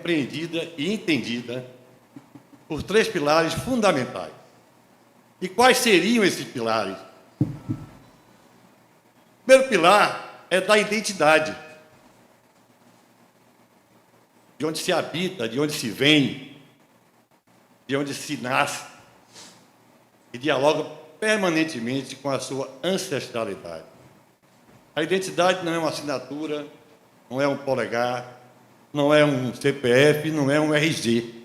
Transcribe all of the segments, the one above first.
compreendida e entendida por três pilares fundamentais. E quais seriam esses pilares? O primeiro pilar é da identidade, de onde se habita, de onde se vem, de onde se nasce, e dialoga permanentemente com a sua ancestralidade. A identidade não é uma assinatura, não é um polegar, não é um CPF, não é um RG.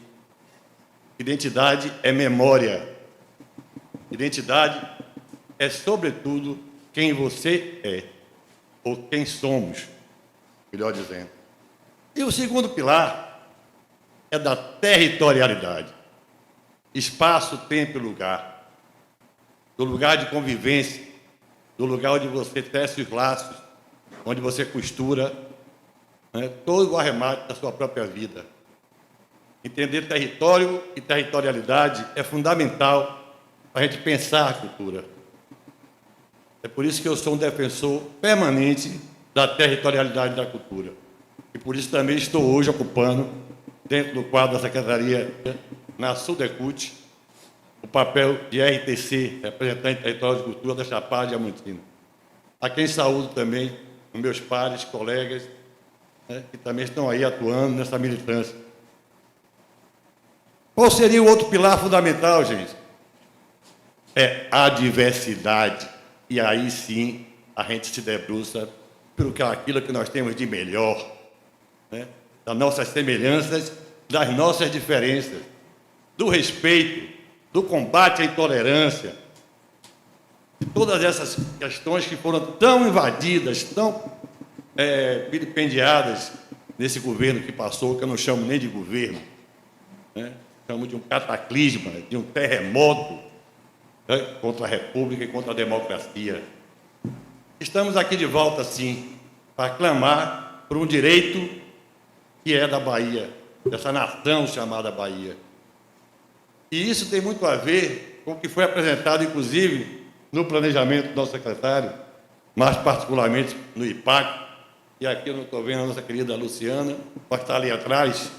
Identidade é memória. Identidade é, sobretudo, quem você é, ou quem somos, melhor dizendo. E o segundo pilar é da territorialidade. Espaço, tempo e lugar. Do lugar de convivência, do lugar onde você tece os laços, onde você costura, né, todo o arremate da sua própria vida. Entender território e territorialidade é fundamental para a gente pensar a cultura. É por isso que eu sou um defensor permanente da territorialidade da cultura. E por isso também estou hoje ocupando, dentro do quadro da Secretaria, na Sudecult, o papel de RTC, representante territorial de cultura da Chapada Diamantina. A quem saúdo também os meus pares, colegas, né, que também estão aí atuando nessa militância. Qual seria o outro pilar fundamental, gente? É a diversidade. E aí sim a gente se debruça pelo que aquilo que nós temos de melhor, né? Das nossas semelhanças, das nossas diferenças, do respeito, do combate à intolerância, de todas essas questões que foram tão invadidas, tão vilipendiadas nesse governo que passou, que eu não chamo nem de governo, né? Chamo de um cataclisma, de um terremoto, né, contra a República e contra a democracia. Estamos aqui de volta, sim, para clamar por um direito que é da Bahia, dessa nação chamada Bahia. E isso tem muito a ver com o que foi apresentado, inclusive, no planejamento do nosso secretário, mais particularmente no IPAC, e aqui eu não estou vendo a nossa querida Luciana, mas está ali atrás,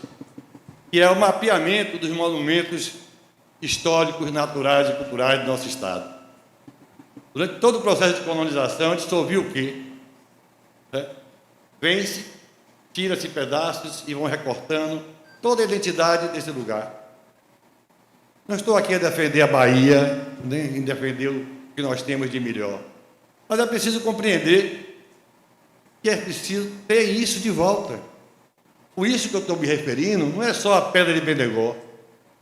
que é o mapeamento dos monumentos históricos, naturais e culturais do nosso Estado. Durante todo o processo de colonização, a gente só viu o quê? Vem-se, tira-se pedaços e vão recortando toda a identidade desse lugar. Não estou aqui a defender a Bahia, nem em defender o que nós temos de melhor. Mas é preciso compreender que é preciso ter isso de volta. O isso que eu estou me referindo não é só a Pedra de Bendegó,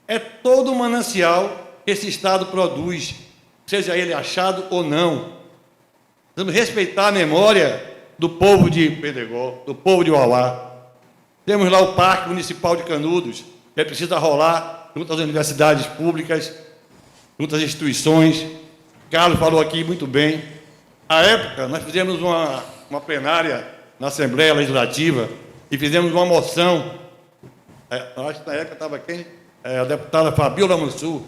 é todo o manancial que esse Estado produz, seja ele achado ou não. Vamos respeitar a memória do povo de Bendegó, do povo de Uauá. Temos lá o Parque Municipal de Canudos, que é preciso rolar junto às universidades públicas, junto às instituições. Carlos falou aqui muito bem. À época, nós fizemos uma plenária na Assembleia Legislativa e fizemos uma moção. Acho que na época estava quem? A deputada Fabiola Mansur.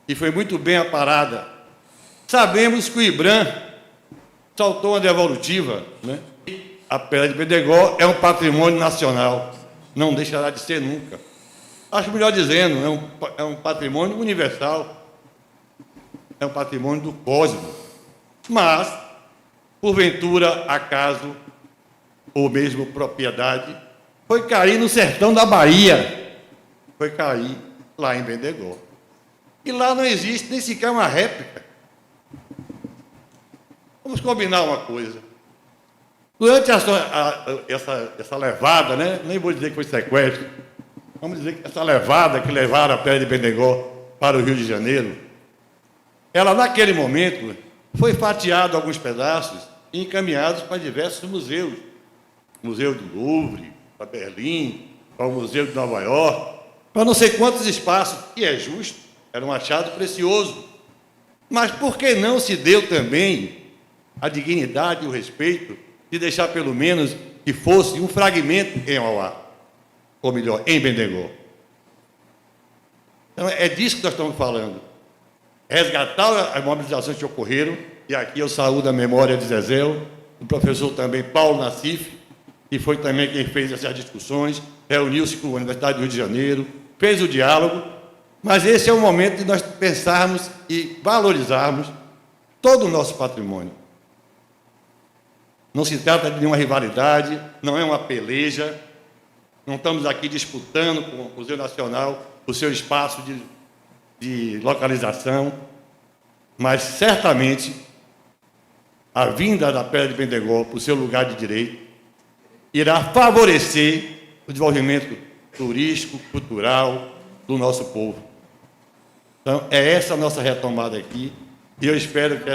E foi muito bem aparada. Sabemos que o IBRAM soltou uma devolutiva, né? A Pedra de Bendegó é um patrimônio nacional. Não deixará de ser nunca. Acho melhor dizendo, é um patrimônio universal. É um patrimônio do cosmos. Mas, porventura, acaso, ou mesmo propriedade, foi cair no sertão da Bahia. Foi cair lá em Bendegó. E lá não existe nem sequer uma réplica. Vamos combinar uma coisa. Durante essa levada, né? Nem vou dizer que foi sequestro, vamos dizer que essa levada que levaram a Pedra de Bendegó para o Rio de Janeiro, ela, naquele momento, foi fatiada alguns pedaços e encaminhados para diversos museus. O Museu do Louvre, para Berlim, para o Museu de Nova York, para não sei quantos espaços, e é justo, era um achado precioso. Mas por que não se deu também a dignidade e o respeito de deixar pelo menos que fosse um fragmento em Uauá, ou melhor, em Bendegó? Então, é disso que nós estamos falando. Resgatar as mobilizações que ocorreram, e aqui eu saúdo a memória de Zezéu, do professor também Paulo Nassif, e foi também quem fez essas discussões, reuniu-se com a Universidade do Rio de Janeiro, fez o diálogo, mas esse é o momento de nós pensarmos e valorizarmos todo o nosso patrimônio. Não se trata de nenhuma rivalidade, não é uma peleja, não estamos aqui disputando com o Museu Nacional o seu espaço de localização, mas certamente a vinda da Pedra de Bendegó para o seu lugar de direito irá favorecer o desenvolvimento turístico, cultural do nosso povo. Então, é essa a nossa retomada aqui, e eu espero que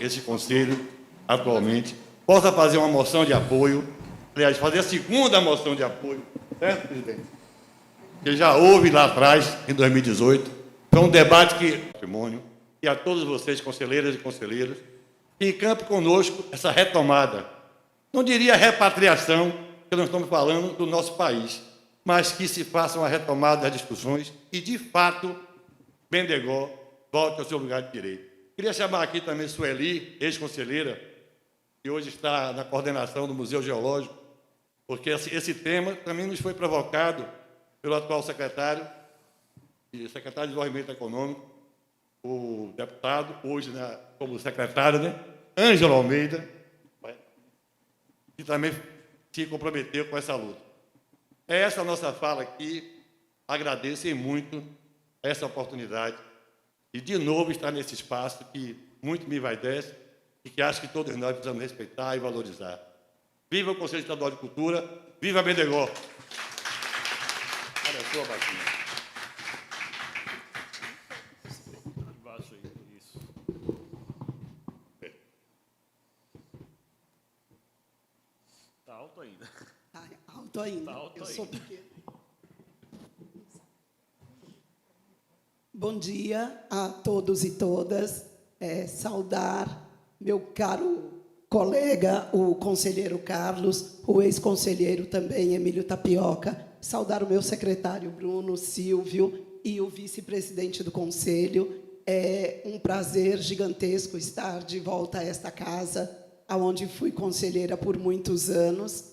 esse Conselho, atualmente, possa fazer uma moção de apoio, aliás, fazer a segunda moção de apoio, certo, presidente? Que já houve lá atrás, em 2018, foi um debate que patrimônio, e a todos vocês, conselheiras e conselheiros, que encampem conosco essa retomada. Não diria repatriação, porque nós estamos falando do nosso país, mas que se faça uma retomada das discussões e, de fato, Bendegó volte ao seu lugar de direito. Queria chamar aqui também Sueli, ex-conselheira, que hoje está na coordenação do Museu Geológico, porque esse tema também nos foi provocado pelo atual secretário de Desenvolvimento Econômico, o deputado, hoje como secretário, Ângelo Almeida, que também se comprometeu com essa luta. É essa a nossa fala aqui. Agradeço muito essa oportunidade e, de novo, estar nesse espaço que muito me envaidece e que acho que todos nós precisamos respeitar e valorizar. Viva o Conselho Estadual de Cultura, viva Bendegó! Olha a sua baixinha. Embaixo aí, isso. Está alto ainda. Tá alto ainda. Tá alto Eu ainda. sou pequena. Bom dia a todos e todas. Saudar meu caro colega, o conselheiro Carlos, o ex-conselheiro também, Emílio Tapioca. Saudar o meu secretário Bruno Silvio e o vice-presidente do Conselho. É um prazer gigantesco estar de volta a esta casa, onde fui conselheira por muitos anos.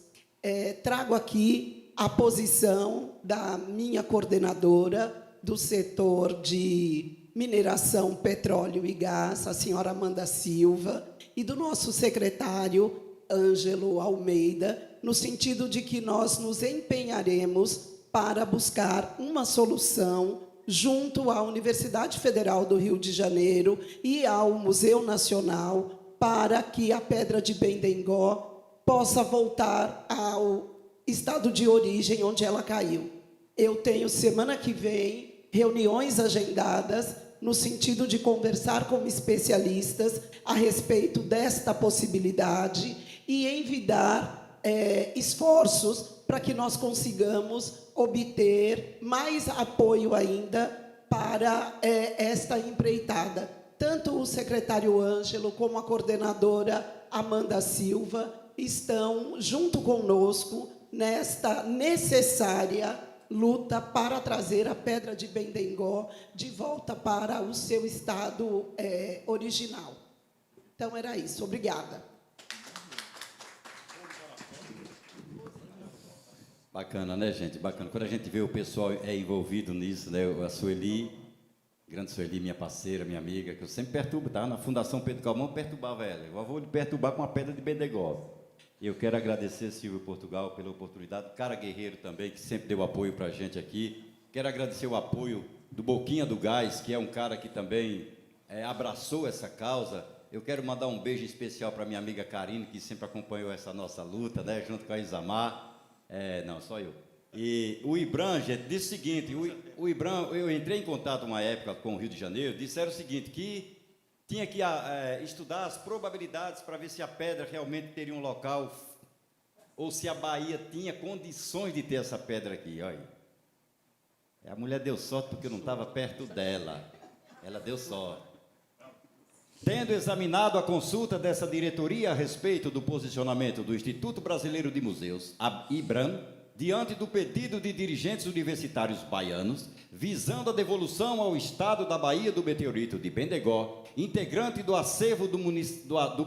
Trago aqui a posição da minha coordenadora do setor de mineração, petróleo e gás, a senhora Amanda Silva, e do nosso secretário Ângelo Almeida, no sentido de que nós nos empenharemos para buscar uma solução junto à Universidade Federal do Rio de Janeiro e ao Museu Nacional para que a Pedra de Bendegó possa voltar ao estado de origem onde ela caiu. Eu tenho, semana que vem, reuniões agendadas no sentido de conversar com especialistas a respeito desta possibilidade e envidar esforços para que nós consigamos obter mais apoio ainda para esta empreitada. Tanto o secretário Ângelo como a coordenadora Amanda Silva estão junto conosco nesta necessária luta para trazer a Pedra de Bendegó de volta para o seu estado original. Então, era isso. Obrigada. Bacana, né, gente? Bacana. Quando a gente vê o pessoal envolvido nisso, né? A Sueli, grande Sueli, minha parceira, minha amiga, que eu sempre perturbo, tá? Na Fundação Pedro Calmon, perturbava ela. Eu vou lhe perturbar com a Pedra de Bendegó. E eu quero agradecer, Silvio Portugal, pela oportunidade, Cara Guerreiro também, que sempre deu apoio para a gente aqui. Quero agradecer o apoio do Boquinha do Gás, que é um cara que também abraçou essa causa. Eu quero mandar um beijo especial para minha amiga Karine, que sempre acompanhou essa nossa luta, né, junto com a Isamar. Não, só eu. E o Ibram, gente, disse o seguinte, o Ibram, eu entrei em contato uma época com o Rio de Janeiro, disseram o seguinte, que tinha que estudar as probabilidades para ver se a pedra realmente teria um local ou se a Bahia tinha condições de ter essa pedra aqui. Olha. A mulher deu sorte porque eu não estava perto dela. Ela deu sorte. Tendo examinado a consulta dessa diretoria a respeito do posicionamento do Instituto Brasileiro de Museus, a IBRAM, diante do pedido de dirigentes universitários baianos, visando a devolução ao Estado da Bahia do meteorito de Bendegó, integrante do acervo do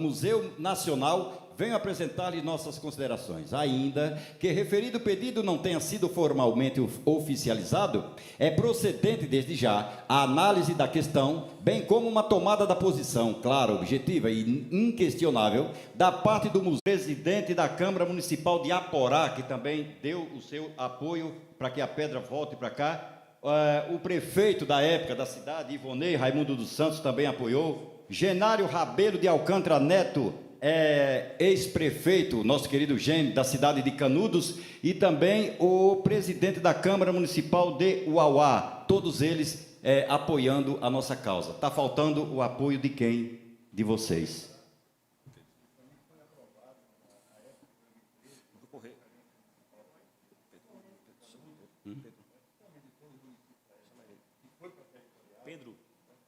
Museu Nacional, venho apresentar-lhe nossas considerações. Ainda que referido pedido não tenha sido formalmente oficializado, é procedente desde já a análise da questão, bem como uma tomada da posição clara, objetiva e inquestionável da parte do presidente da Câmara Municipal de Aporá, que também deu o seu apoio para que a pedra volte para cá. O prefeito da época da cidade, Ivonei Raimundo dos Santos, também apoiou. Genário Rabelo de Alcântara Neto, ex-prefeito, nosso querido Gênio, da cidade de Canudos, e também o presidente da Câmara Municipal de Uauá, todos eles apoiando a nossa causa. Está faltando o apoio de quem? De vocês.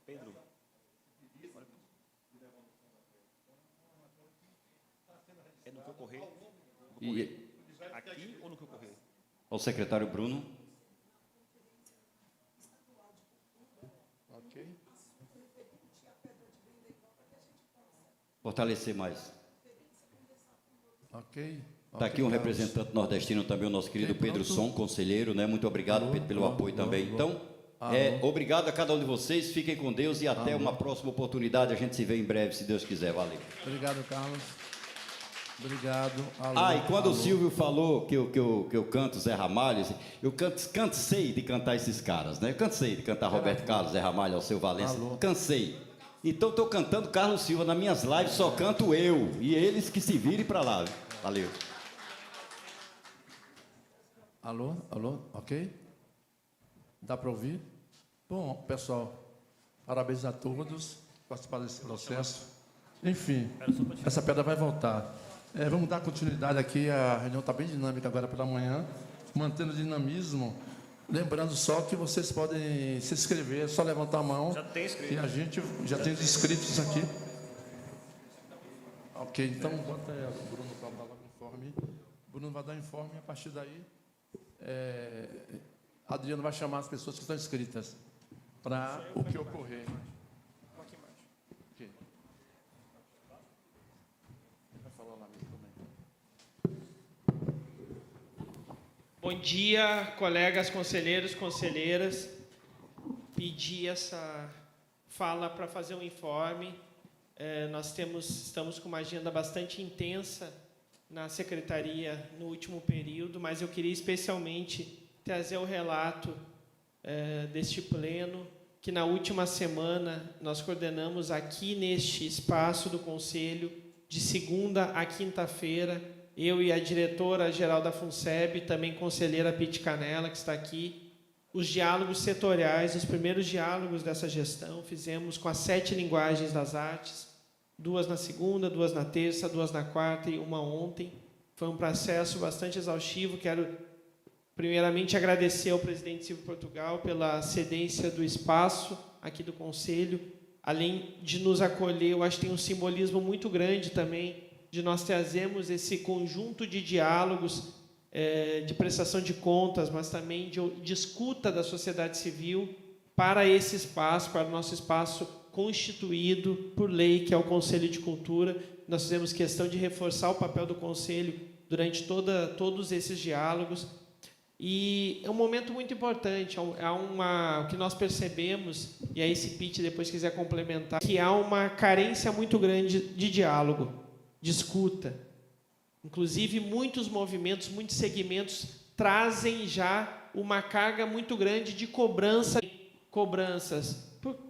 Pedro. É no que ocorrer? Aqui ou no que ocorrer? Ao secretário Bruno. Ok. Fortalecer mais. Ok. Está aqui um representante nordestino também, o nosso querido Pedro Som, conselheiro, né? Muito obrigado, Pedro, pelo apoio também. Então, obrigado a cada um de vocês, fiquem com Deus e até uma próxima oportunidade. A gente se vê em breve, se Deus quiser. Valeu. Obrigado, Carlos. Obrigado. E quando o Silvio falou que eu canto Zé Ramalho, eu cansei de cantar esses caras, né? Eu cansei de cantar Roberto Carlos, Zé Ramalho, Alceu Valença. Cansei. Então, estou cantando Carlos Silva nas minhas lives, só canto eu. E eles que se virem para lá. Valeu. Alô, ok? Dá para ouvir? Bom, pessoal, parabéns a todos por participar desse processo. Enfim, essa pedra vai voltar. Vamos dar continuidade aqui, a reunião está bem dinâmica agora pela manhã, mantendo o dinamismo. Lembrando só que vocês podem se inscrever, é só levantar a mão. Já tem inscrito. E a gente já tem os inscritos aqui. Ok, então bota aí, o Bruno para dar o informe. O Bruno vai dar o informe e a partir daí Adriano vai chamar as pessoas que estão inscritas para o que ocorrer. Okay. Vai falar lá mesmo também. Bom dia, colegas conselheiros, conselheiras. Pedi essa fala para fazer um informe. Estamos com uma agenda bastante intensa na secretaria no último período, mas eu queria especialmente trazer o relato deste pleno, que na última semana nós coordenamos aqui neste espaço do Conselho, de segunda a quinta-feira, eu e a diretora-geral da FUNSEB, também conselheira Piti Canella, que está aqui, os diálogos setoriais, os primeiros diálogos dessa gestão, fizemos com as 7 linguagens das artes, 2 na segunda, 2 na terça, 2 na quarta e uma ontem. Foi um processo bastante exaustivo. Quero, primeiramente, agradecer ao presidente Silvio Portugal pela cedência do espaço aqui do Conselho. Além de nos acolher, eu acho que tem um simbolismo muito grande também de nós trazermos esse conjunto de diálogos, de prestação de contas, mas também de escuta da sociedade civil para esse espaço, para o nosso espaço constituído por lei, que é o Conselho de Cultura. Nós fizemos questão de reforçar o papel do Conselho durante todos esses diálogos. E é um momento muito importante, o que nós percebemos, e aí se Pete depois quiser complementar, que há uma carência muito grande de diálogo, de escuta. Inclusive, muitos movimentos, muitos segmentos trazem já uma carga muito grande de cobranças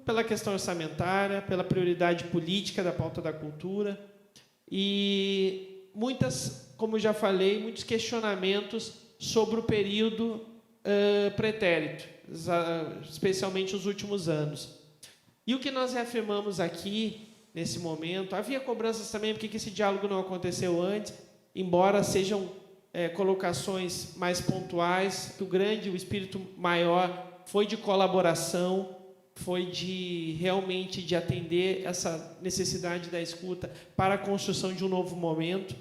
pela questão orçamentária, pela prioridade política da pauta da cultura e como já falei, muitos questionamentos sobre o período pretérito, especialmente os últimos anos. E o que nós reafirmamos aqui, nesse momento, havia cobranças também, porque esse diálogo não aconteceu antes, embora sejam colocações mais pontuais, o espírito maior foi de colaboração, foi realmente de atender essa necessidade da escuta para a construção de um novo momento.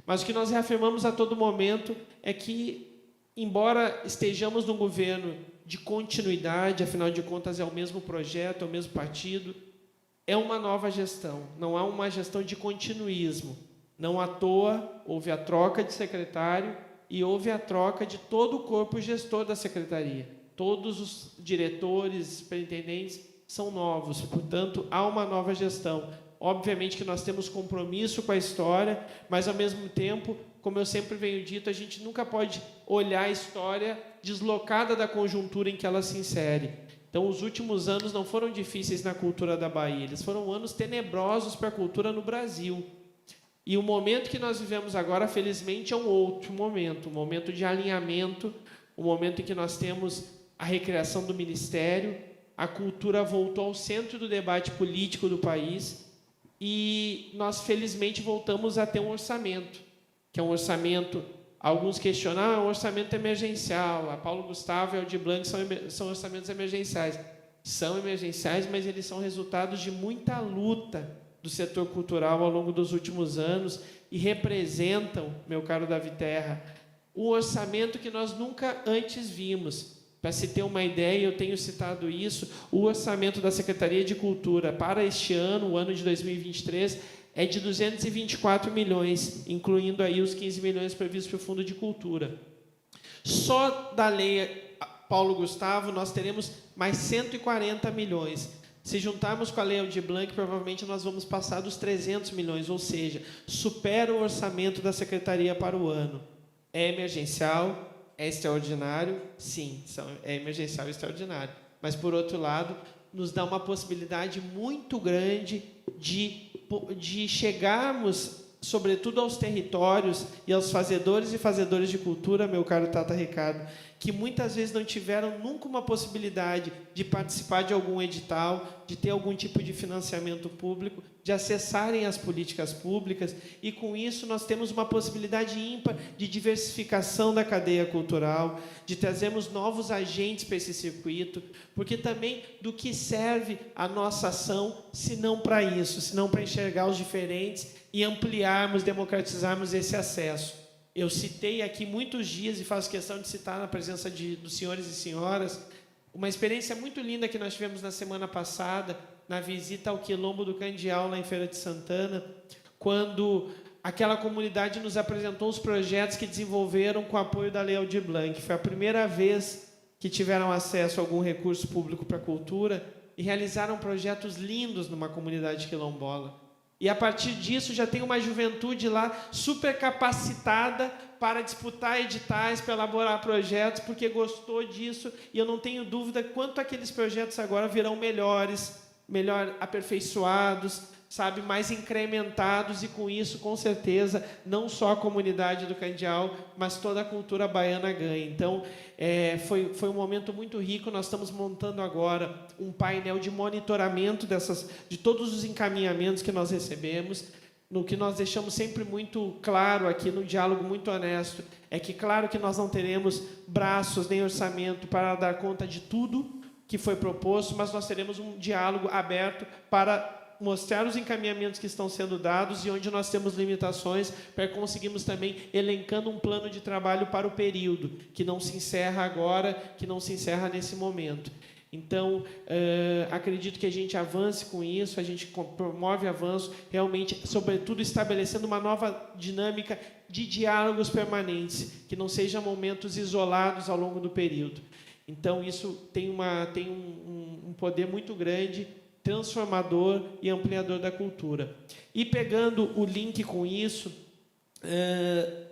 Mas o que nós reafirmamos a todo momento é que, embora estejamos num governo de continuidade, afinal de contas é o mesmo projeto, é o mesmo partido, é uma nova gestão, não há uma gestão de continuismo. Não à toa houve a troca de secretário e houve a troca de todo o corpo gestor da secretaria. Todos os diretores, superintendentes são novos, portanto, há uma nova gestão. Obviamente que nós temos compromisso com a história, mas, ao mesmo tempo, como eu sempre venho dito, a gente nunca pode olhar a história deslocada da conjuntura em que ela se insere. Então, os últimos anos não foram difíceis na cultura da Bahia, eles foram anos tenebrosos para a cultura no Brasil. E o momento que nós vivemos agora, felizmente, é um outro momento, um momento de alinhamento, um momento em que nós temos a recriação do Ministério, a cultura voltou ao centro do debate político do país e nós, felizmente, voltamos a ter um orçamento, que é um orçamento, alguns questionam, é um orçamento emergencial, a Paulo Gustavo e a Aldir Blanc são orçamentos emergenciais. São emergenciais, mas eles são resultados de muita luta do setor cultural ao longo dos últimos anos e representam, meu caro Davi Terra, um orçamento que nós nunca antes vimos. Para se ter uma ideia, eu tenho citado isso, o orçamento da Secretaria de Cultura para este ano, o ano de 2023, é de 224 milhões, incluindo aí os 15 milhões previstos para o Fundo de Cultura. Só da lei Paulo Gustavo, nós teremos mais 140 milhões. Se juntarmos com a lei Aldir Blanc, provavelmente nós vamos passar dos 300 milhões, ou seja, supera o orçamento da Secretaria para o ano. É emergencial, é extraordinário? Sim, é emergencial e extraordinário. Mas, por outro lado, nos dá uma possibilidade muito grande de chegarmos, sobretudo aos territórios e aos fazedores e fazedoras de cultura, meu caro Tata Ricardo, que muitas vezes não tiveram nunca uma possibilidade de participar de algum edital, de ter algum tipo de financiamento público, de acessarem as políticas públicas, e com isso nós temos uma possibilidade ímpar de diversificação da cadeia cultural, de trazermos novos agentes para esse circuito, porque também do que serve a nossa ação, se não para isso, se não para enxergar os diferentes e ampliarmos, democratizarmos esse acesso. Eu citei aqui muitos dias, e faço questão de citar na presença dos senhores e senhoras, uma experiência muito linda que nós tivemos na semana passada, na visita ao Quilombo do Candial, lá em Feira de Santana, quando aquela comunidade nos apresentou os projetos que desenvolveram com o apoio da Lei Aldir Blanc. Foi a primeira vez que tiveram acesso a algum recurso público para a cultura e realizaram projetos lindos numa comunidade quilombola. E, a partir disso, já tem uma juventude lá super capacitada para disputar editais, para elaborar projetos, porque gostou disso, e eu não tenho dúvida quanto aqueles projetos agora virão melhores, melhor aperfeiçoados, sabe, mais incrementados, e com isso, com certeza, não só a comunidade do Candial, mas toda a cultura baiana ganha. Então, foi um momento muito rico. Nós estamos montando agora um painel de monitoramento de todos os encaminhamentos que nós recebemos. No que nós deixamos sempre muito claro aqui, no diálogo muito honesto, é que, claro que nós não teremos braços nem orçamento para dar conta de tudo que foi proposto, mas nós teremos um diálogo aberto para mostrar os encaminhamentos que estão sendo dados e onde nós temos limitações, para conseguirmos também elencando um plano de trabalho para o período, que não se encerra agora, que não se encerra nesse momento. Então, acredito que a gente avance com isso, a gente promove avanço, realmente, sobretudo, estabelecendo uma nova dinâmica de diálogos permanentes, que não sejam momentos isolados ao longo do período. Então, isso tem um poder muito grande, transformador e ampliador da cultura. E, pegando o link com isso,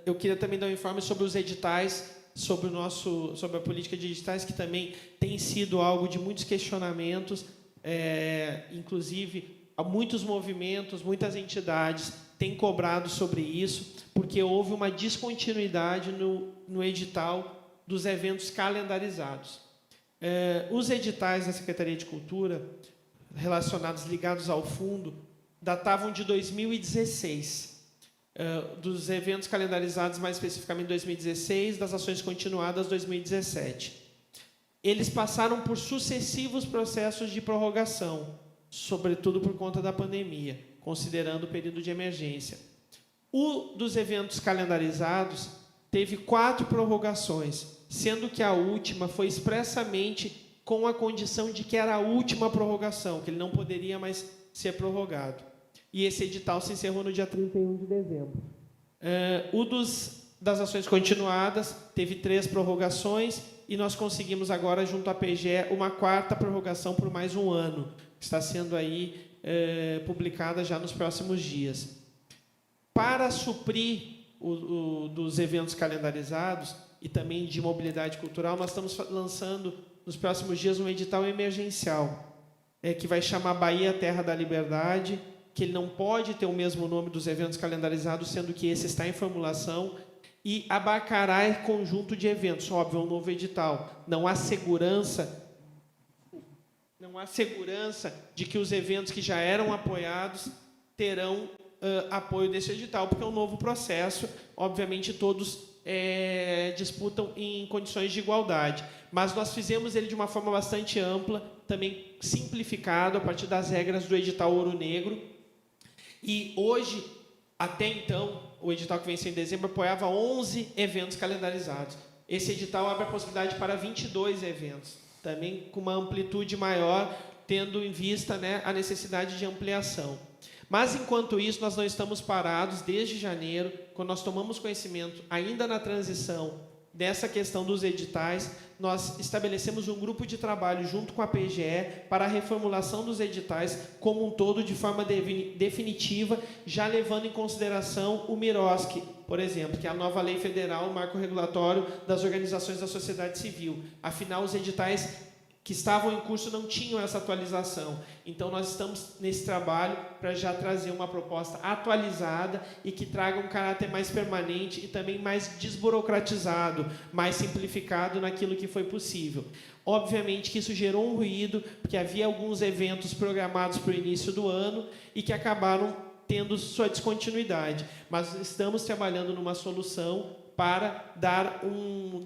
eu queria também dar um informe sobre os editais, sobre a política de editais, que também tem sido algo de muitos questionamentos, inclusive, muitos movimentos, muitas entidades têm cobrado sobre isso, porque houve uma descontinuidade no edital dos eventos calendarizados. Os editais da Secretaria de Cultura, relacionados, ligados ao fundo, datavam de 2016, dos eventos calendarizados, mais especificamente 2016, das ações continuadas 2017. Eles passaram por sucessivos processos de prorrogação, sobretudo por conta da pandemia, considerando o período de emergência. O dos eventos calendarizados teve 4 prorrogações, sendo que a última foi expressamente com a condição de que era a última prorrogação, que ele não poderia mais ser prorrogado. e esse edital se encerrou no dia 31 de dezembro. Das ações continuadas, teve 3 prorrogações, e nós conseguimos agora, junto à PGE, uma 4ª prorrogação por mais um ano, que está sendo aí publicada já nos próximos dias. Para suprir dos eventos calendarizados e também de mobilidade cultural, nós estamos lançando, nos próximos dias, um edital emergencial, que vai chamar Bahia Terra da Liberdade, que ele não pode ter o mesmo nome dos eventos calendarizados, sendo que esse está em formulação, e abarcará conjunto de eventos. Óbvio, é um novo edital. Não há segurança de que os eventos que já eram apoiados terão apoio desse edital, porque é um novo processo. Obviamente, todos disputam em condições de igualdade. Mas nós fizemos ele de uma forma bastante ampla, também simplificado, a partir das regras do edital Ouro Negro. E hoje, até então, o edital que venceu em dezembro apoiava 11 eventos calendarizados. Esse edital abre a possibilidade para 22 eventos, também com uma amplitude maior, tendo em vista, né, a necessidade de ampliação. Mas, enquanto isso, nós não estamos parados desde janeiro, quando nós tomamos conhecimento, ainda na transição, dessa questão dos editais, nós estabelecemos um grupo de trabalho junto com a PGE para a reformulação dos editais como um todo, de forma definitiva, já levando em consideração o MIROSC, por exemplo, que é a nova lei federal, o marco regulatório das organizações da sociedade civil. Afinal, os editais que estavam em curso não tinham essa atualização. Então, nós estamos nesse trabalho para já trazer uma proposta atualizada e que traga um caráter mais permanente e também mais desburocratizado, mais simplificado naquilo que foi possível. Obviamente que isso gerou um ruído, porque havia alguns eventos programados para o início do ano e que acabaram tendo sua descontinuidade. Mas estamos trabalhando numa solução para dar,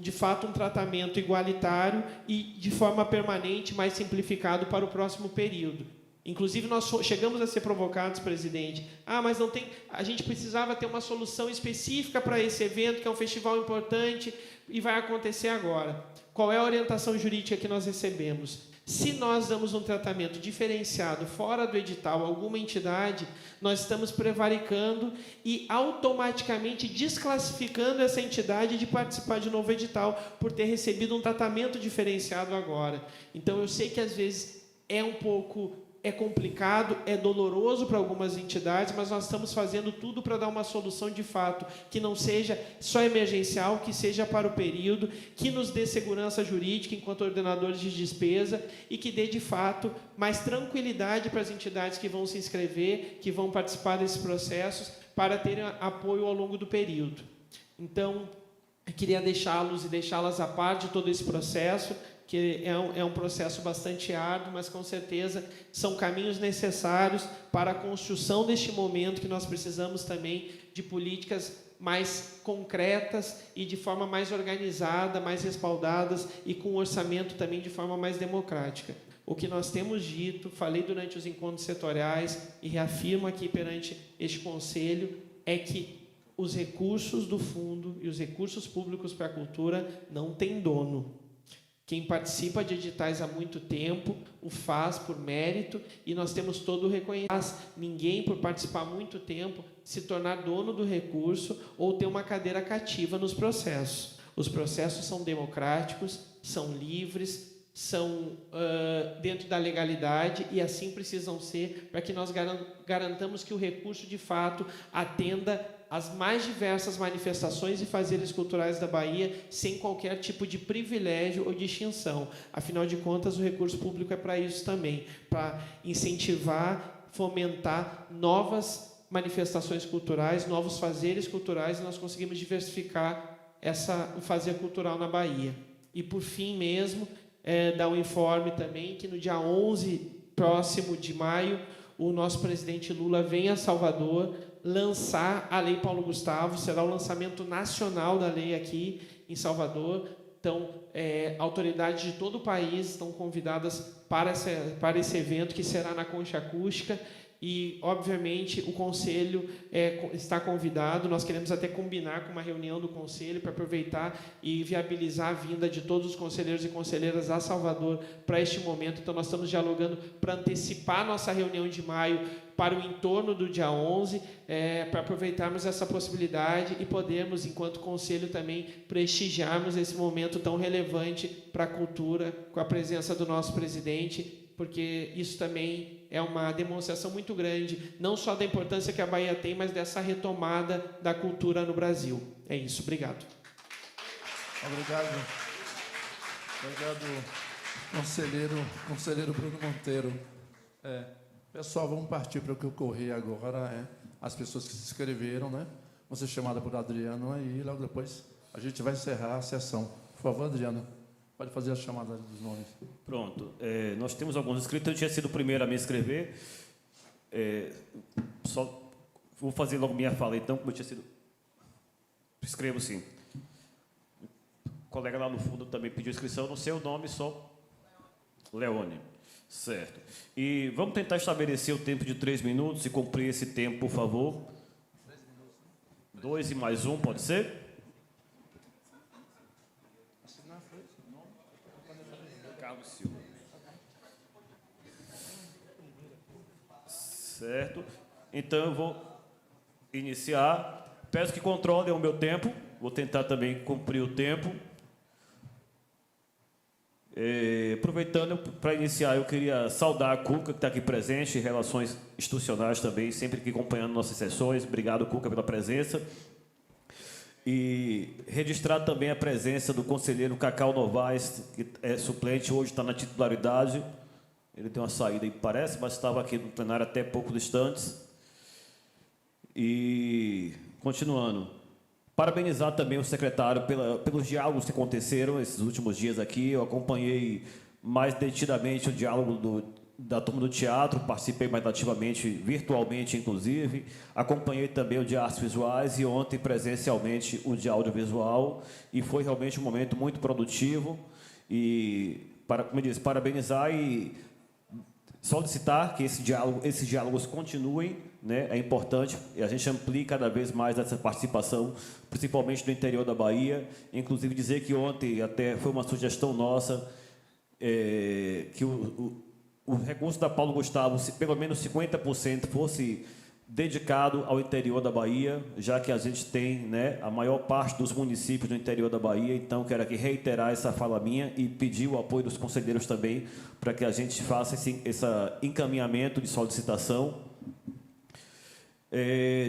de fato, um tratamento igualitário e, de forma permanente, mais simplificado para o próximo período. Inclusive, nós chegamos a ser provocados, presidente. Mas não tem, a gente precisava ter uma solução específica para esse evento, que é um festival importante, e vai acontecer agora. Qual é a orientação jurídica que nós recebemos? Se nós damos um tratamento diferenciado fora do edital a alguma entidade, nós estamos prevaricando e automaticamente desclassificando essa entidade de participar de novo edital por ter recebido um tratamento diferenciado agora. Então, eu sei que às vezes é complicado, é doloroso para algumas entidades, mas nós estamos fazendo tudo para dar uma solução de fato, que não seja só emergencial, que seja para o período, que nos dê segurança jurídica enquanto ordenadores de despesa e que dê, de fato, mais tranquilidade para as entidades que vão se inscrever, que vão participar desses processos, para terem apoio ao longo do período. Então, eu queria deixá-los e deixá-las a par de todo esse processo, que é um processo bastante árduo, mas com certeza são caminhos necessários para a construção deste momento, que nós precisamos também de políticas mais concretas e de forma mais organizada, mais respaldadas e com orçamento também de forma mais democrática. O que nós temos dito, falei durante os encontros setoriais e reafirmo aqui perante este Conselho, é que os recursos do fundo e os recursos públicos para a cultura não têm dono. Quem participa de editais há muito tempo o faz por mérito e nós temos todo o reconhecimento. Ninguém, por participar há muito tempo, se tornar dono do recurso ou ter uma cadeira cativa nos processos. Os processos são democráticos, são livres, são dentro da legalidade e assim precisam ser para que nós garantamos que o recurso, de fato, atenda as mais diversas manifestações e fazeres culturais da Bahia sem qualquer tipo de privilégio ou distinção. Afinal de contas, o recurso público é para isso também, para incentivar, fomentar novas manifestações culturais, novos fazeres culturais, e nós conseguimos diversificar o fazer cultural na Bahia. E, por fim mesmo, dar um informe também que no dia 11, próximo de maio, o nosso presidente Lula vem a Salvador lançar a Lei Paulo Gustavo, será o lançamento nacional da lei aqui em Salvador. Então, autoridades de todo o país estão convidadas para esse evento, que será na Concha Acústica, e, obviamente, o Conselho está convidado. Nós queremos até combinar com uma reunião do Conselho para aproveitar e viabilizar a vinda de todos os conselheiros e conselheiras a Salvador para este momento. Então, nós estamos dialogando para antecipar nossa reunião de maio para o entorno do dia 11, para aproveitarmos essa possibilidade e podermos, enquanto Conselho, também prestigiarmos esse momento tão relevante para a cultura, com a presença do nosso presidente, porque isso também é uma demonstração muito grande, não só da importância que a Bahia tem, mas dessa retomada da cultura no Brasil. É isso, obrigado. Obrigado. Obrigado, conselheiro Bruno Monteiro. Pessoal, vamos partir para o que ocorrer agora. As pessoas que se inscreveram, né, vão ser chamadas por Adriano aí, logo depois a gente vai encerrar a sessão. Por favor, Adriano, pode fazer a chamada dos nomes. Pronto. Nós temos alguns inscritos. Eu tinha sido o primeiro a me inscrever. Só vou fazer logo minha fala, então, como eu tinha sido... Escrevo, sim. O colega lá no fundo também pediu inscrição. Não sei o nome, só... Leone. Certo. E vamos tentar estabelecer o tempo de 3 minutos e cumprir esse tempo, por favor. 2 e mais 1, pode ser? Carlos Silva. Certo. Então, eu vou iniciar. Peço que controlem o meu tempo. Vou tentar também cumprir o tempo. Aproveitando para iniciar, eu queria saudar a Cuca, que está aqui presente, em Relações Institucionais também, sempre aqui acompanhando nossas sessões. Obrigado, Cuca, pela presença. E registrar também a presença do conselheiro Cacau Novaes, que é suplente, hoje está na titularidade. Ele deu uma saída, parece, mas estava aqui no plenário até poucos instantes. E, continuando, parabenizar também o secretário pelos diálogos que aconteceram esses últimos dias aqui. Eu acompanhei mais detidamente o diálogo da turma do teatro, participei mais ativamente, virtualmente, inclusive. Acompanhei também o de artes visuais e ontem, presencialmente, o de audiovisual. E foi realmente um momento muito produtivo. E, como eu disse, parabenizar e solicitar que esses diálogos continuem, né? É importante, e a gente amplie cada vez mais essa participação, principalmente no interior da Bahia. Inclusive, dizer que ontem até foi uma sugestão nossa, que o recurso da Paulo Gustavo, se pelo menos 50% fosse dedicado ao interior da Bahia, já que a gente tem, né, a maior parte dos municípios do interior da Bahia. Então, quero aqui reiterar essa fala minha e pedir o apoio dos conselheiros também para que a gente faça esse encaminhamento de solicitação.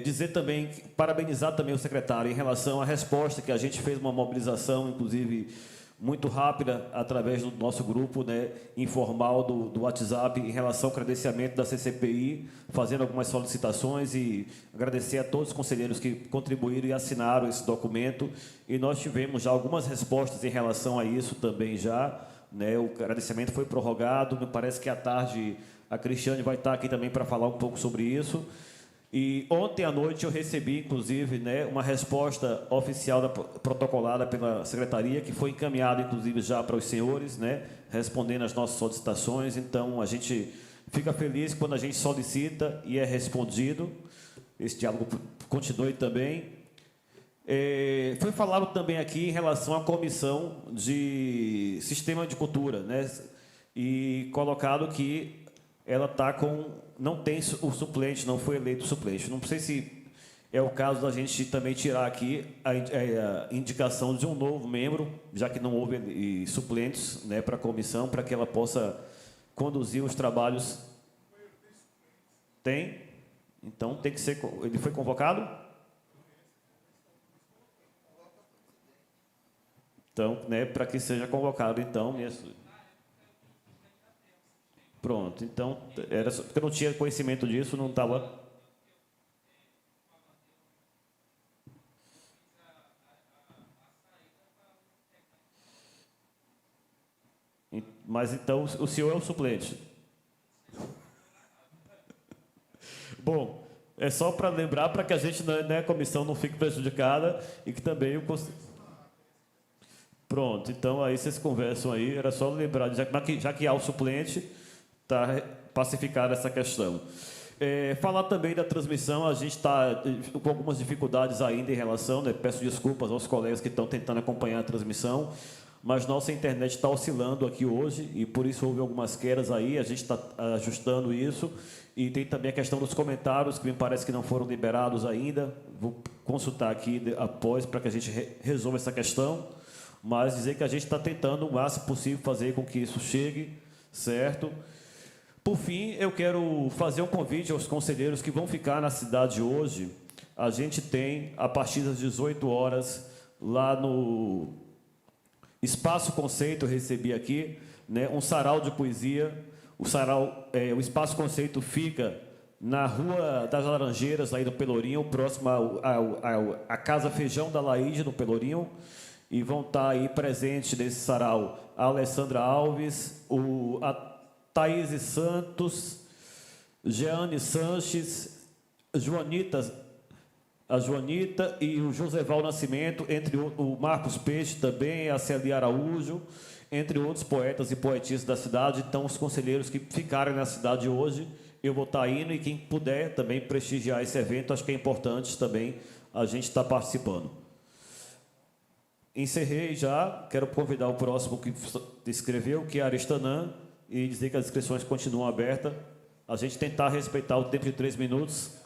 Dizer também, parabenizar também o secretário em relação à resposta que a gente fez uma mobilização, inclusive muito rápida, através do nosso grupo, né, informal do WhatsApp, em relação ao credenciamento da CCPI, fazendo algumas solicitações, e agradecer a todos os conselheiros que contribuíram e assinaram esse documento. E nós tivemos já algumas respostas em relação a isso também já, né. O agradecimento foi prorrogado. Me parece que à tarde a Cristiane vai estar aqui também para falar um pouco sobre isso. E ontem à noite eu recebi, inclusive, né, uma resposta oficial protocolada pela Secretaria, que foi encaminhada, inclusive, já para os senhores, né, respondendo às nossas solicitações. Então, a gente fica feliz quando a gente solicita e é respondido. Esse diálogo continue também. Foi falado também aqui em relação à Comissão de Sistema de Cultura, né, e colocado que ela está com... não tem o suplente, não foi eleito suplente. Não sei se é o caso da gente também tirar aqui a indicação de um novo membro, já que não houve suplentes, né, para a comissão, para que ela possa conduzir os trabalhos. Tem? Então, tem que ser... Ele foi convocado? Então, né, para que seja convocado, então... Pronto, então, era só, porque eu não tinha conhecimento disso, não estava... Mas, então, o senhor é o suplente. Bom, é só para lembrar, para que a gente, né, a comissão não fique prejudicada e que também o... Pronto, então, aí vocês conversam aí, era só lembrar, já que há o suplente... Está pacificada essa questão. Falar também da transmissão, a gente está com algumas dificuldades ainda em relação, né? Peço desculpas aos colegas que estão tentando acompanhar a transmissão, mas nossa internet está oscilando aqui hoje e por isso houve algumas quedas aí, a gente está ajustando isso. E tem também a questão dos comentários, que me parece que não foram liberados ainda. Vou consultar aqui após para que a gente resolva essa questão, mas dizer que a gente está tentando o máximo possível fazer com que isso chegue, certo? Por fim, eu quero fazer um convite aos conselheiros que vão ficar na cidade hoje. A gente tem, a partir das 18 horas, lá no Espaço Conceito, eu recebi aqui, né, um sarau de poesia. O Espaço Conceito fica na Rua das Laranjeiras, aí no Pelourinho, próximo à Casa Feijão da Laíde, no Pelourinho. E vão estar aí presentes nesse sarau a Alessandra Alves, a Thaís Santos, Jeane Sanches, a Joanita e o Joseval Nascimento, entre o Marcos Peixe também, a Celi Araújo, entre outros poetas e poetisas da cidade. Então, os conselheiros que ficarem na cidade hoje, eu vou estar indo, e quem puder também prestigiar esse evento, acho que é importante também a gente estar participando. Encerrei já, quero convidar o próximo que escreveu, que é Aristanã, e dizer que as inscrições continuam abertas. A gente tentar respeitar o tempo de 3 minutos.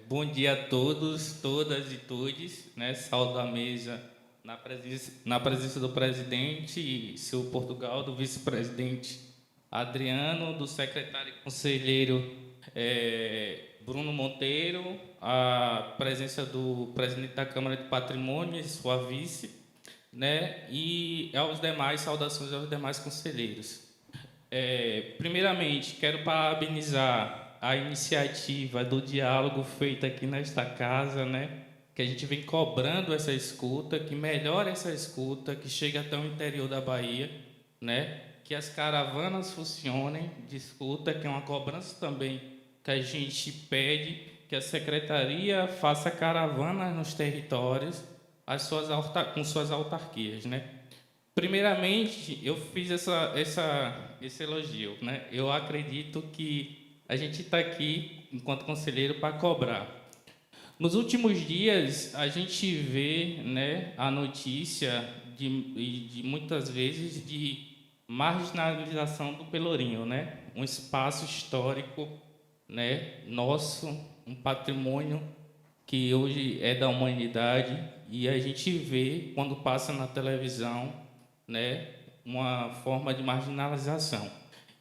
Bom dia a todos, todas e todes, né? Saúdo a mesa na presença do presidente, seu Portugal, do vice-presidente Adriano, do secretário e conselheiro Bruno Monteiro, a presença do presidente da Câmara de Patrimônio e sua vice, né? E aos demais, saudações aos demais conselheiros. Primeiramente, quero parabenizar a iniciativa do diálogo feito aqui nesta casa, né? Que a gente vem cobrando essa escuta, que melhore essa escuta, que chegue até o interior da Bahia, né? Que as caravanas funcionem de escuta, que é uma cobrança também que a gente pede, que a secretaria faça caravanas nos territórios com suas autarquias, né? Primeiramente, eu fiz esse elogio, né? Eu acredito que a gente está aqui, enquanto conselheiro, para cobrar. Nos últimos dias, a gente vê, né, a notícia de muitas vezes de marginalização do Pelourinho, né? Um espaço histórico, né, nosso, um patrimônio que hoje é da humanidade, e a gente vê, quando passa na televisão, né, uma forma de marginalização,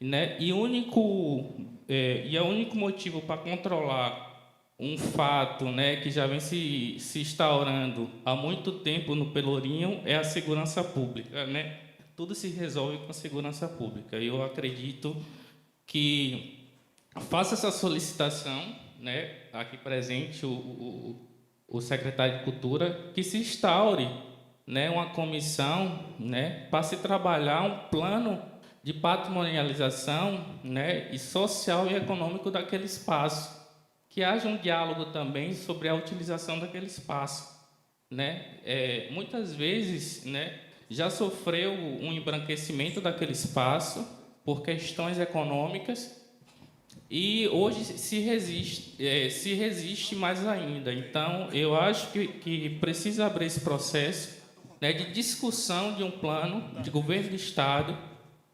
né? E o único motivo para controlar um fato, né, que já vem se instaurando há muito tempo no Pelourinho é a segurança pública, né? Tudo se resolve com a segurança pública. Eu acredito que faça essa solicitação, né, aqui presente o secretário de Cultura, que se instaure, né, uma comissão, né, para se trabalhar um plano de patrimonialização, né, e social e econômico daquele espaço, que haja um diálogo também sobre a utilização daquele espaço, né? Muitas vezes, né, já sofreu um embranquecimento daquele espaço por questões econômicas, e hoje se resiste mais ainda. Então, eu acho que precisa abrir esse processo, né, de discussão de um plano de governo do Estado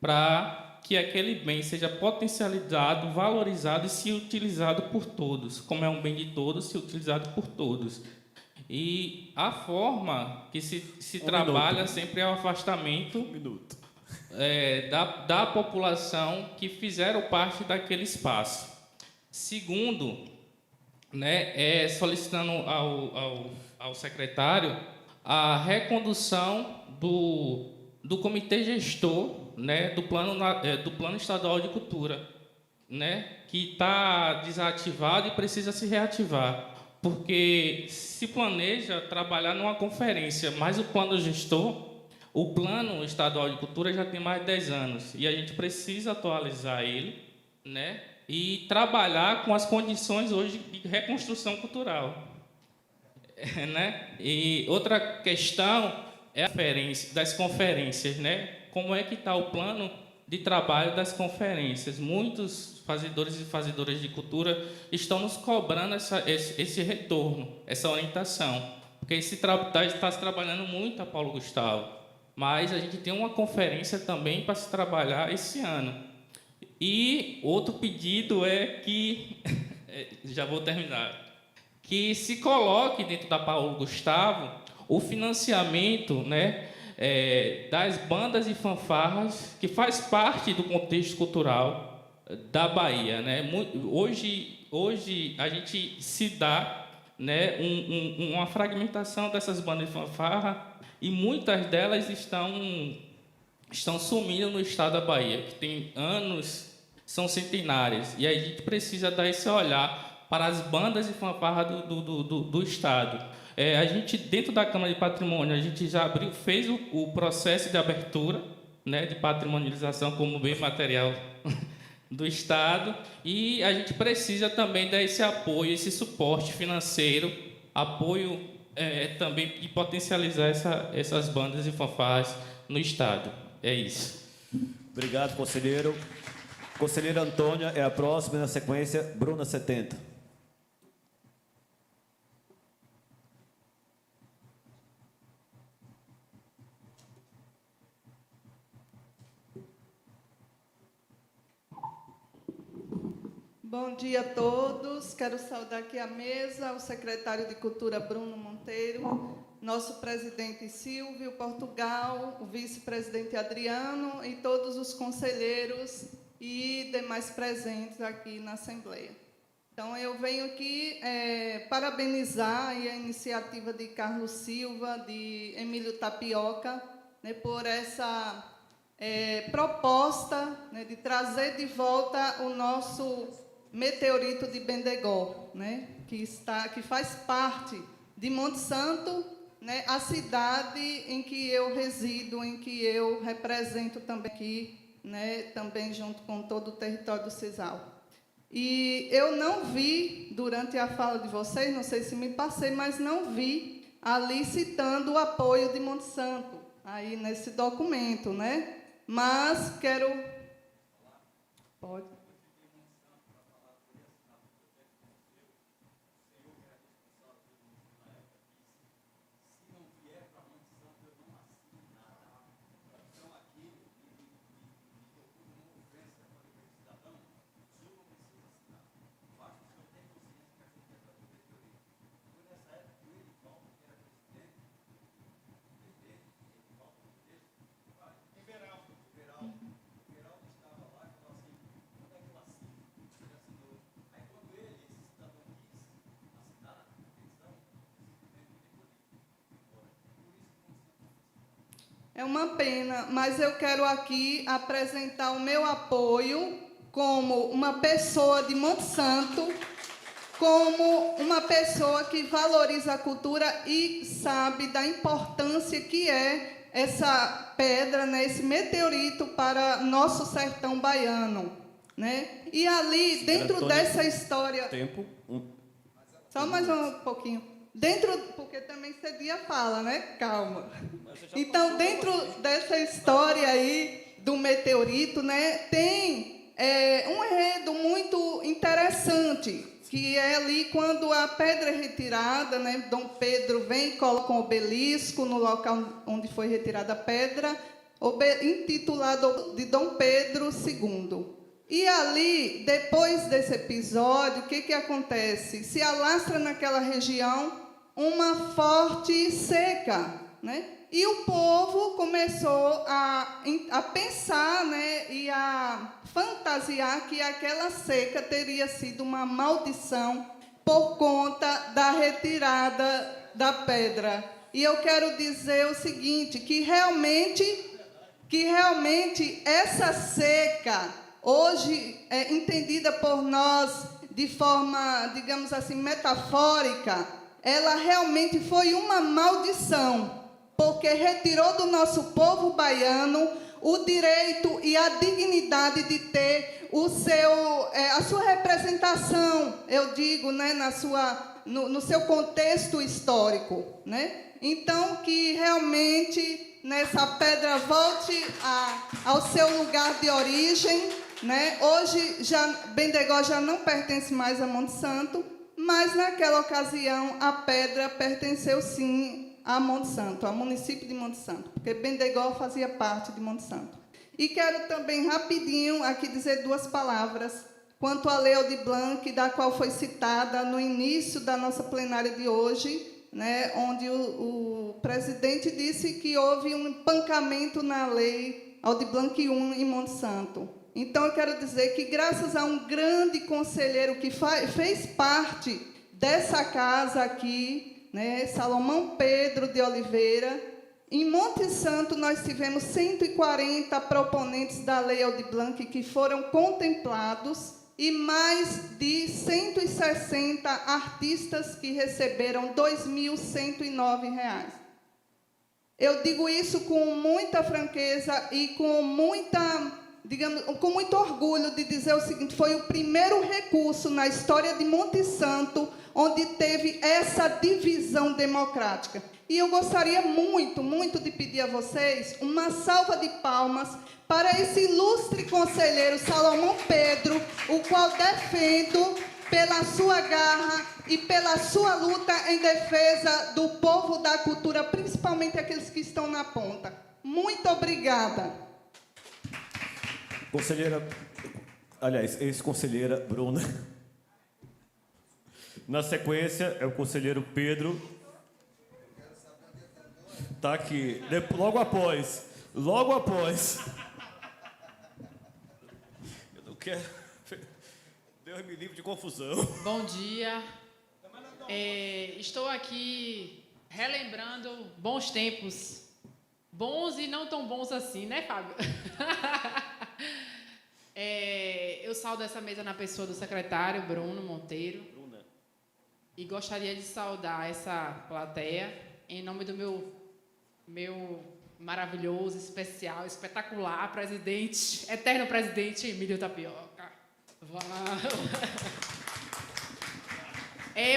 para que aquele bem seja potencializado, valorizado e se utilizado por todos. Como é um bem de todos, se utilizado por todos. E a forma que se trabalha sempre é o afastamento da população que fizeram parte daquele espaço. Segundo, né, solicitando ao secretário a recondução do comitê gestor, né, do plano estadual de cultura, né, que está desativado e precisa se reativar, porque se planeja trabalhar numa conferência, mas o plano gestor, o plano estadual de cultura já tem mais de 10 anos e a gente precisa atualizar ele, né, e trabalhar com as condições hoje de reconstrução cultural, né? E outra questão é a conferência, das conferências, né? Como é que está o plano de trabalho das conferências? Muitos fazedores e fazedoras de cultura estão nos cobrando esse retorno, essa orientação, porque está se trabalhando muito a Paulo Gustavo, mas a gente tem uma conferência também para se trabalhar esse ano. E outro pedido é que, já vou terminar, que se coloque dentro da Paulo Gustavo o financiamento, né, das bandas e fanfarras, que faz parte do contexto cultural da Bahia, né? Hoje a gente se dá, né, uma fragmentação dessas bandas de fanfarra, e muitas delas estão sumindo no estado da Bahia, que tem anos, são centenárias, e a gente precisa dar esse olhar para as bandas de fanfarra do estado. A gente, dentro da Câmara de Patrimônio, a gente já fez o processo de abertura, né, de patrimonialização como bem material do Estado, e a gente precisa também dar esse apoio, esse suporte financeiro, apoio também, e potencializar essas bandas e fanfarras no Estado. É isso. Obrigado, conselheiro. Conselheira Antônia é a próxima, na sequência, Bruna 70. Bom dia a todos. Quero saudar aqui a mesa, o secretário de Cultura, Bruno Monteiro, nosso presidente Silvio Portugal, o vice-presidente Adriano e todos os conselheiros e demais presentes aqui na Assembleia. Então, eu venho aqui parabenizar a iniciativa de Carlos Silva, de Emílio Tapioca, né, por essa proposta, né, de trazer de volta o nosso meteorito de Bendegó, né, que faz parte de Monte Santo, né, a cidade em que eu resido, em que eu represento também aqui, né, também junto com todo o território do Cisal. E eu não vi, durante a fala de vocês, não sei se me passei, mas não vi ali citando o apoio de Monte Santo, aí nesse documento, né? Mas quero... Pode. É uma pena, mas eu quero aqui apresentar o meu apoio como uma pessoa de Monte Santo, como uma pessoa que valoriza a cultura e sabe da importância que é essa pedra, né, esse meteorito para nosso sertão baiano, né? E ali, dentro dessa história... Tempo. Só mais um pouquinho. Dentro, porque também cedia fala, né? Calma. Então, dentro dessa história aí do meteorito, né, tem um enredo muito interessante, que é ali quando a pedra é retirada, né, Dom Pedro vem e coloca um obelisco no local onde foi retirada a pedra, intitulado de Dom Pedro II. E ali, depois desse episódio, o que acontece? Se alastra naquela região uma forte seca, né? E o povo começou a pensar, né, e a fantasiar que aquela seca teria sido uma maldição por conta da retirada da pedra. E eu quero dizer o seguinte, que realmente essa seca, hoje é entendida por nós de forma, digamos assim, metafórica, ela realmente foi uma maldição, porque retirou do nosso povo baiano o direito e a dignidade de ter a sua representação, eu digo, né, no seu contexto histórico, né? Então, que realmente nessa pedra volte ao seu lugar de origem, né? Hoje, Bendegó já não pertence mais a Monte Santo, mas naquela ocasião a pedra pertenceu sim a Monte Santo, ao município de Monte Santo, porque Bendegó fazia parte de Monte Santo. E quero também rapidinho aqui dizer 2 palavras quanto à Lei Aldir Blanc, da qual foi citada no início da nossa plenária de hoje, né, onde o presidente disse que houve um empancamento na Lei Aldir Blanc I em Monte Santo. Então, eu quero dizer que, graças a um grande conselheiro que fez parte dessa casa aqui, né, Salomão Pedro de Oliveira, em Monte Santo nós tivemos 140 proponentes da Lei Aldir Blanc que foram contemplados e mais de 160 artistas que receberam R$ 2.109. Eu digo isso com muita franqueza e com com muito orgulho de dizer o seguinte: foi o primeiro recurso na história de Monte Santo onde teve essa divisão democrática. E eu gostaria muito, muito de pedir a vocês uma salva de palmas para esse ilustre conselheiro Salomão Pedro, o qual defendo pela sua garra e pela sua luta em defesa do povo da cultura, principalmente aqueles que estão na ponta. Muito obrigada. Conselheira, aliás, ex-conselheira Bruna. Na sequência, é o conselheiro Pedro. Está aqui, logo após. Eu não quero... Deus me livre de confusão. Bom dia. Estou aqui relembrando bons tempos. Bons e não tão bons assim, né, Fábio? Eu saúdo essa mesa na pessoa do secretário Bruno Monteiro. E gostaria de saudar essa plateia em nome do meu maravilhoso, especial, espetacular presidente, eterno presidente Emílio Tapioca.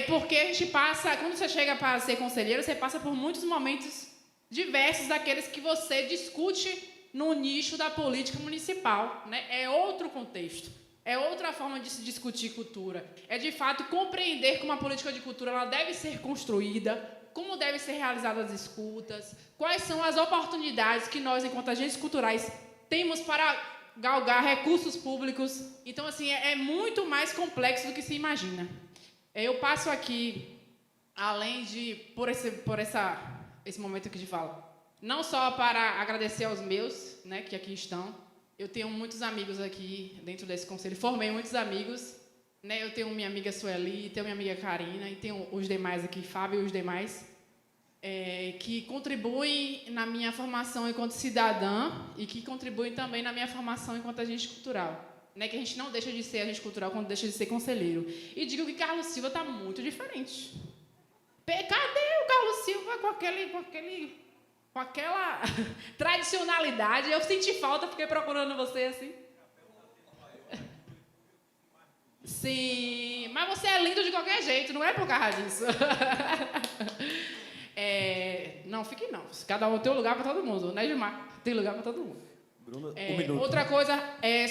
Porque a gente passa, quando você chega para ser conselheiro, você passa por muitos momentos diversos daqueles que você discute no nicho da política municipal, né? É outro contexto, é outra forma de se discutir cultura. É, de fato, compreender como a política de cultura ela deve ser construída, como devem ser realizadas as escutas, quais são as oportunidades que nós, enquanto agentes culturais, temos para galgar recursos públicos. Então, assim, é muito mais complexo do que se imagina. Eu passo aqui, além de, por esse momento aqui de fala, não só para agradecer aos meus, né, que aqui estão. Eu tenho muitos amigos aqui dentro desse conselho, formei muitos amigos, né? Eu tenho minha amiga Sueli, tenho minha amiga Karina, e tenho os demais aqui, Fábio e os demais, que contribuem na minha formação enquanto cidadã e que contribuem também na minha formação enquanto agente cultural. Né, que a gente não deixa de ser agente cultural quando deixa de ser conselheiro. E digo que Carlos Silva está muito diferente. Cadê o Carlos Silva com aquela tradicionalidade? Eu senti falta, fiquei procurando você assim. Sim, mas você é lindo de qualquer jeito, não é por causa disso. Não, fique não. Cada um tem um lugar para todo mundo, né, Gilmar? Tem lugar para todo mundo. Bruna, um minuto. Outra coisa,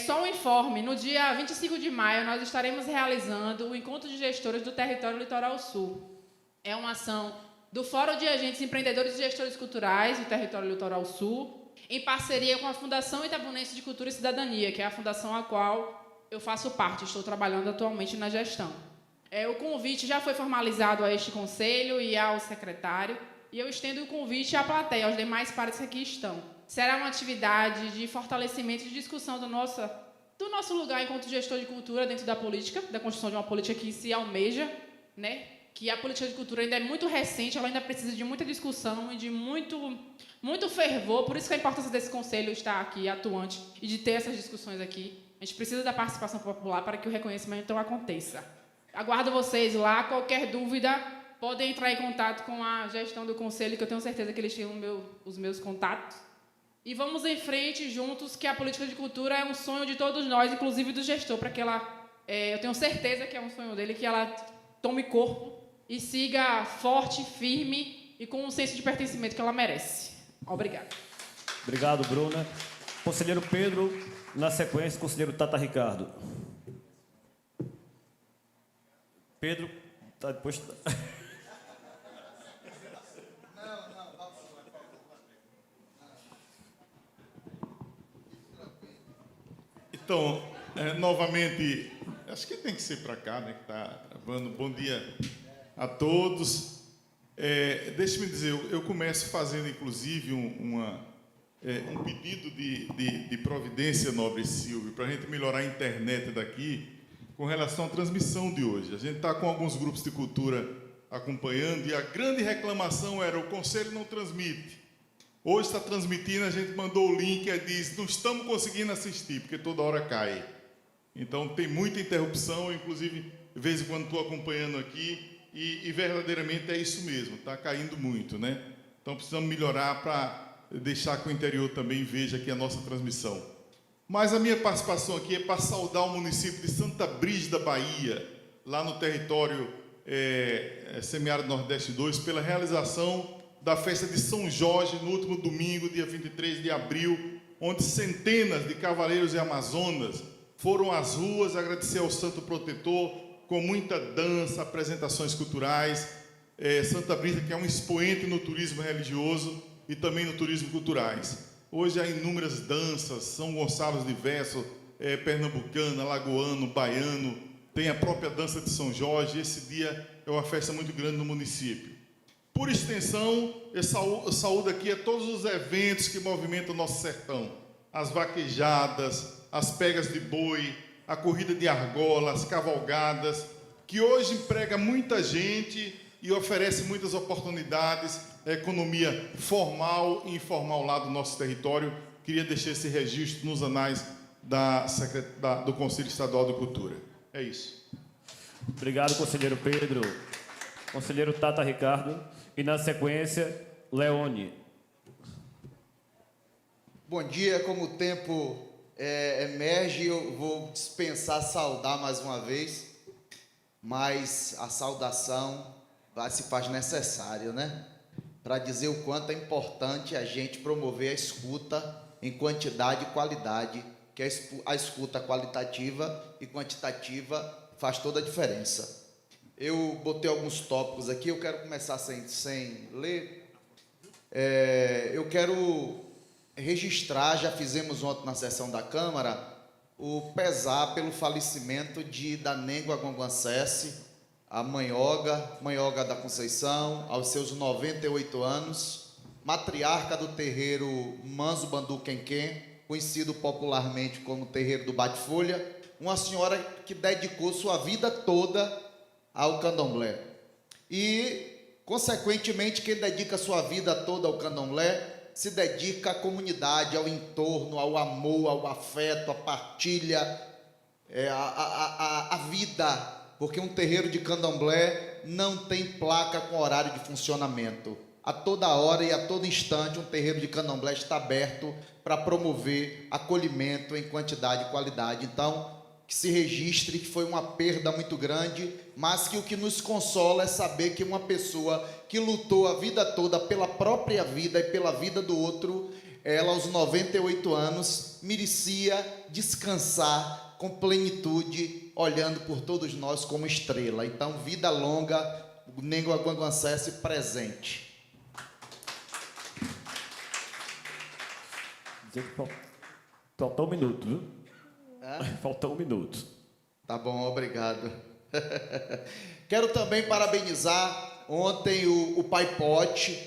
só um informe. No dia 25 de maio, nós estaremos realizando o Encontro de Gestores do Território Litoral Sul. É uma ação do Fórum de Agentes Empreendedores e Gestores Culturais do Território Litoral Sul, em parceria com a Fundação Itabunense de Cultura e Cidadania, que é a fundação a qual eu faço parte, estou trabalhando atualmente na gestão. O convite já foi formalizado a este conselho e ao secretário, e eu estendo o convite à plateia, aos demais pares que aqui estão. Será uma atividade de fortalecimento e de discussão do nosso lugar enquanto gestor de cultura dentro da política, da construção de uma política que se almeja, né? Que a política de cultura ainda é muito recente, ela ainda precisa de muita discussão e de muito fervor, por isso que a importância desse conselho estar aqui atuante e de ter essas discussões aqui. A gente precisa da participação popular para que o reconhecimento então aconteça. Aguardo vocês lá, qualquer dúvida, podem entrar em contato com a gestão do conselho, que eu tenho certeza que eles têm os meus contatos. E vamos em frente juntos, que a política de cultura é um sonho de todos nós, inclusive do gestor, para que ela, eu tenho certeza que é um sonho dele, que ela tome corpo e siga forte, firme e com um senso de pertencimento que ela merece. Obrigada. Obrigado, Bruna. Conselheiro Pedro, na sequência, conselheiro Tata Ricardo. Pedro, tá depois... Então, novamente, acho que tem que ser para cá, né, que está gravando. Bom dia a todos. Deixe-me dizer, eu começo fazendo, inclusive, um pedido de providência, nobre Silvio, para a gente melhorar a internet daqui com relação à transmissão de hoje. A gente está com alguns grupos de cultura acompanhando e a grande reclamação era: o Conselho não transmite. Hoje está transmitindo, a gente mandou o link e diz: não estamos conseguindo assistir, porque toda hora cai. Então, tem muita interrupção, inclusive, de vez em quando estou acompanhando aqui, e verdadeiramente é isso mesmo, está caindo muito, né? Então, precisamos melhorar para deixar que o interior também veja aqui a nossa transmissão. Mas a minha participação aqui é para saudar o município de Santa Brígida, Bahia, lá no território Semiárido Nordeste 2, pela realização da festa de São Jorge, no último domingo, dia 23 de abril, onde centenas de cavaleiros e amazonas foram às ruas agradecer ao Santo Protetor, com muita dança, apresentações culturais. Santa Brígida, que é um expoente no turismo religioso e também no turismo culturais. Hoje há inúmeras danças, São Gonçalo diverso, pernambucano, alagoano, baiano, tem a própria dança de São Jorge. Esse dia é uma festa muito grande no município. Por extensão, eu saúdo aqui a todos os eventos que movimentam o nosso sertão. As vaquejadas, as pegas de boi, a corrida de argola, as cavalgadas, que hoje emprega muita gente e oferece muitas oportunidades à economia formal e informal lá do nosso território. Queria deixar esse registro nos anais do Conselho Estadual de Cultura. É isso. Obrigado, conselheiro Pedro. Conselheiro Tata Ricardo. E, na sequência, Leone. Bom dia. Como o tempo emerge, eu vou dispensar saudar mais uma vez, mas a saudação se faz necessário, né? Para dizer o quanto é importante a gente promover a escuta em quantidade e qualidade, que a escuta qualitativa e quantitativa faz toda a diferença. Eu botei alguns tópicos aqui, eu quero começar sem ler. Eu quero registrar, já fizemos ontem na sessão da Câmara, o pesar pelo falecimento da Nengo Agonguancesse, a Manhoga da Conceição, aos seus 98 anos, matriarca do terreiro Manzo Bandu Quenquém, conhecido popularmente como Terreiro do Bate-Folha, uma senhora que dedicou sua vida toda ao candomblé. E, consequentemente, quem dedica sua vida toda ao candomblé se dedica à comunidade, ao entorno, ao amor, ao afeto, à partilha, à vida, porque um terreiro de candomblé não tem placa com horário de funcionamento. A toda hora e a todo instante, um terreiro de candomblé está aberto para promover acolhimento em quantidade e qualidade. Então, que se registre que foi uma perda muito grande, mas que o que nos consola é saber que uma pessoa que lutou a vida toda pela própria vida e pela vida do outro, ela aos 98 anos merecia descansar com plenitude, olhando por todos nós como estrela. Então, vida longa, Nengo Agonguancesse presente. Faltou um minuto, viu? Faltou um minuto. Tá bom, obrigado. Quero também parabenizar ontem o Pai Pote.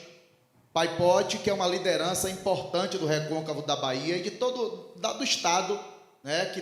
Pai Pote, que é uma liderança importante do Recôncavo da Bahia e de todo do estado, né, que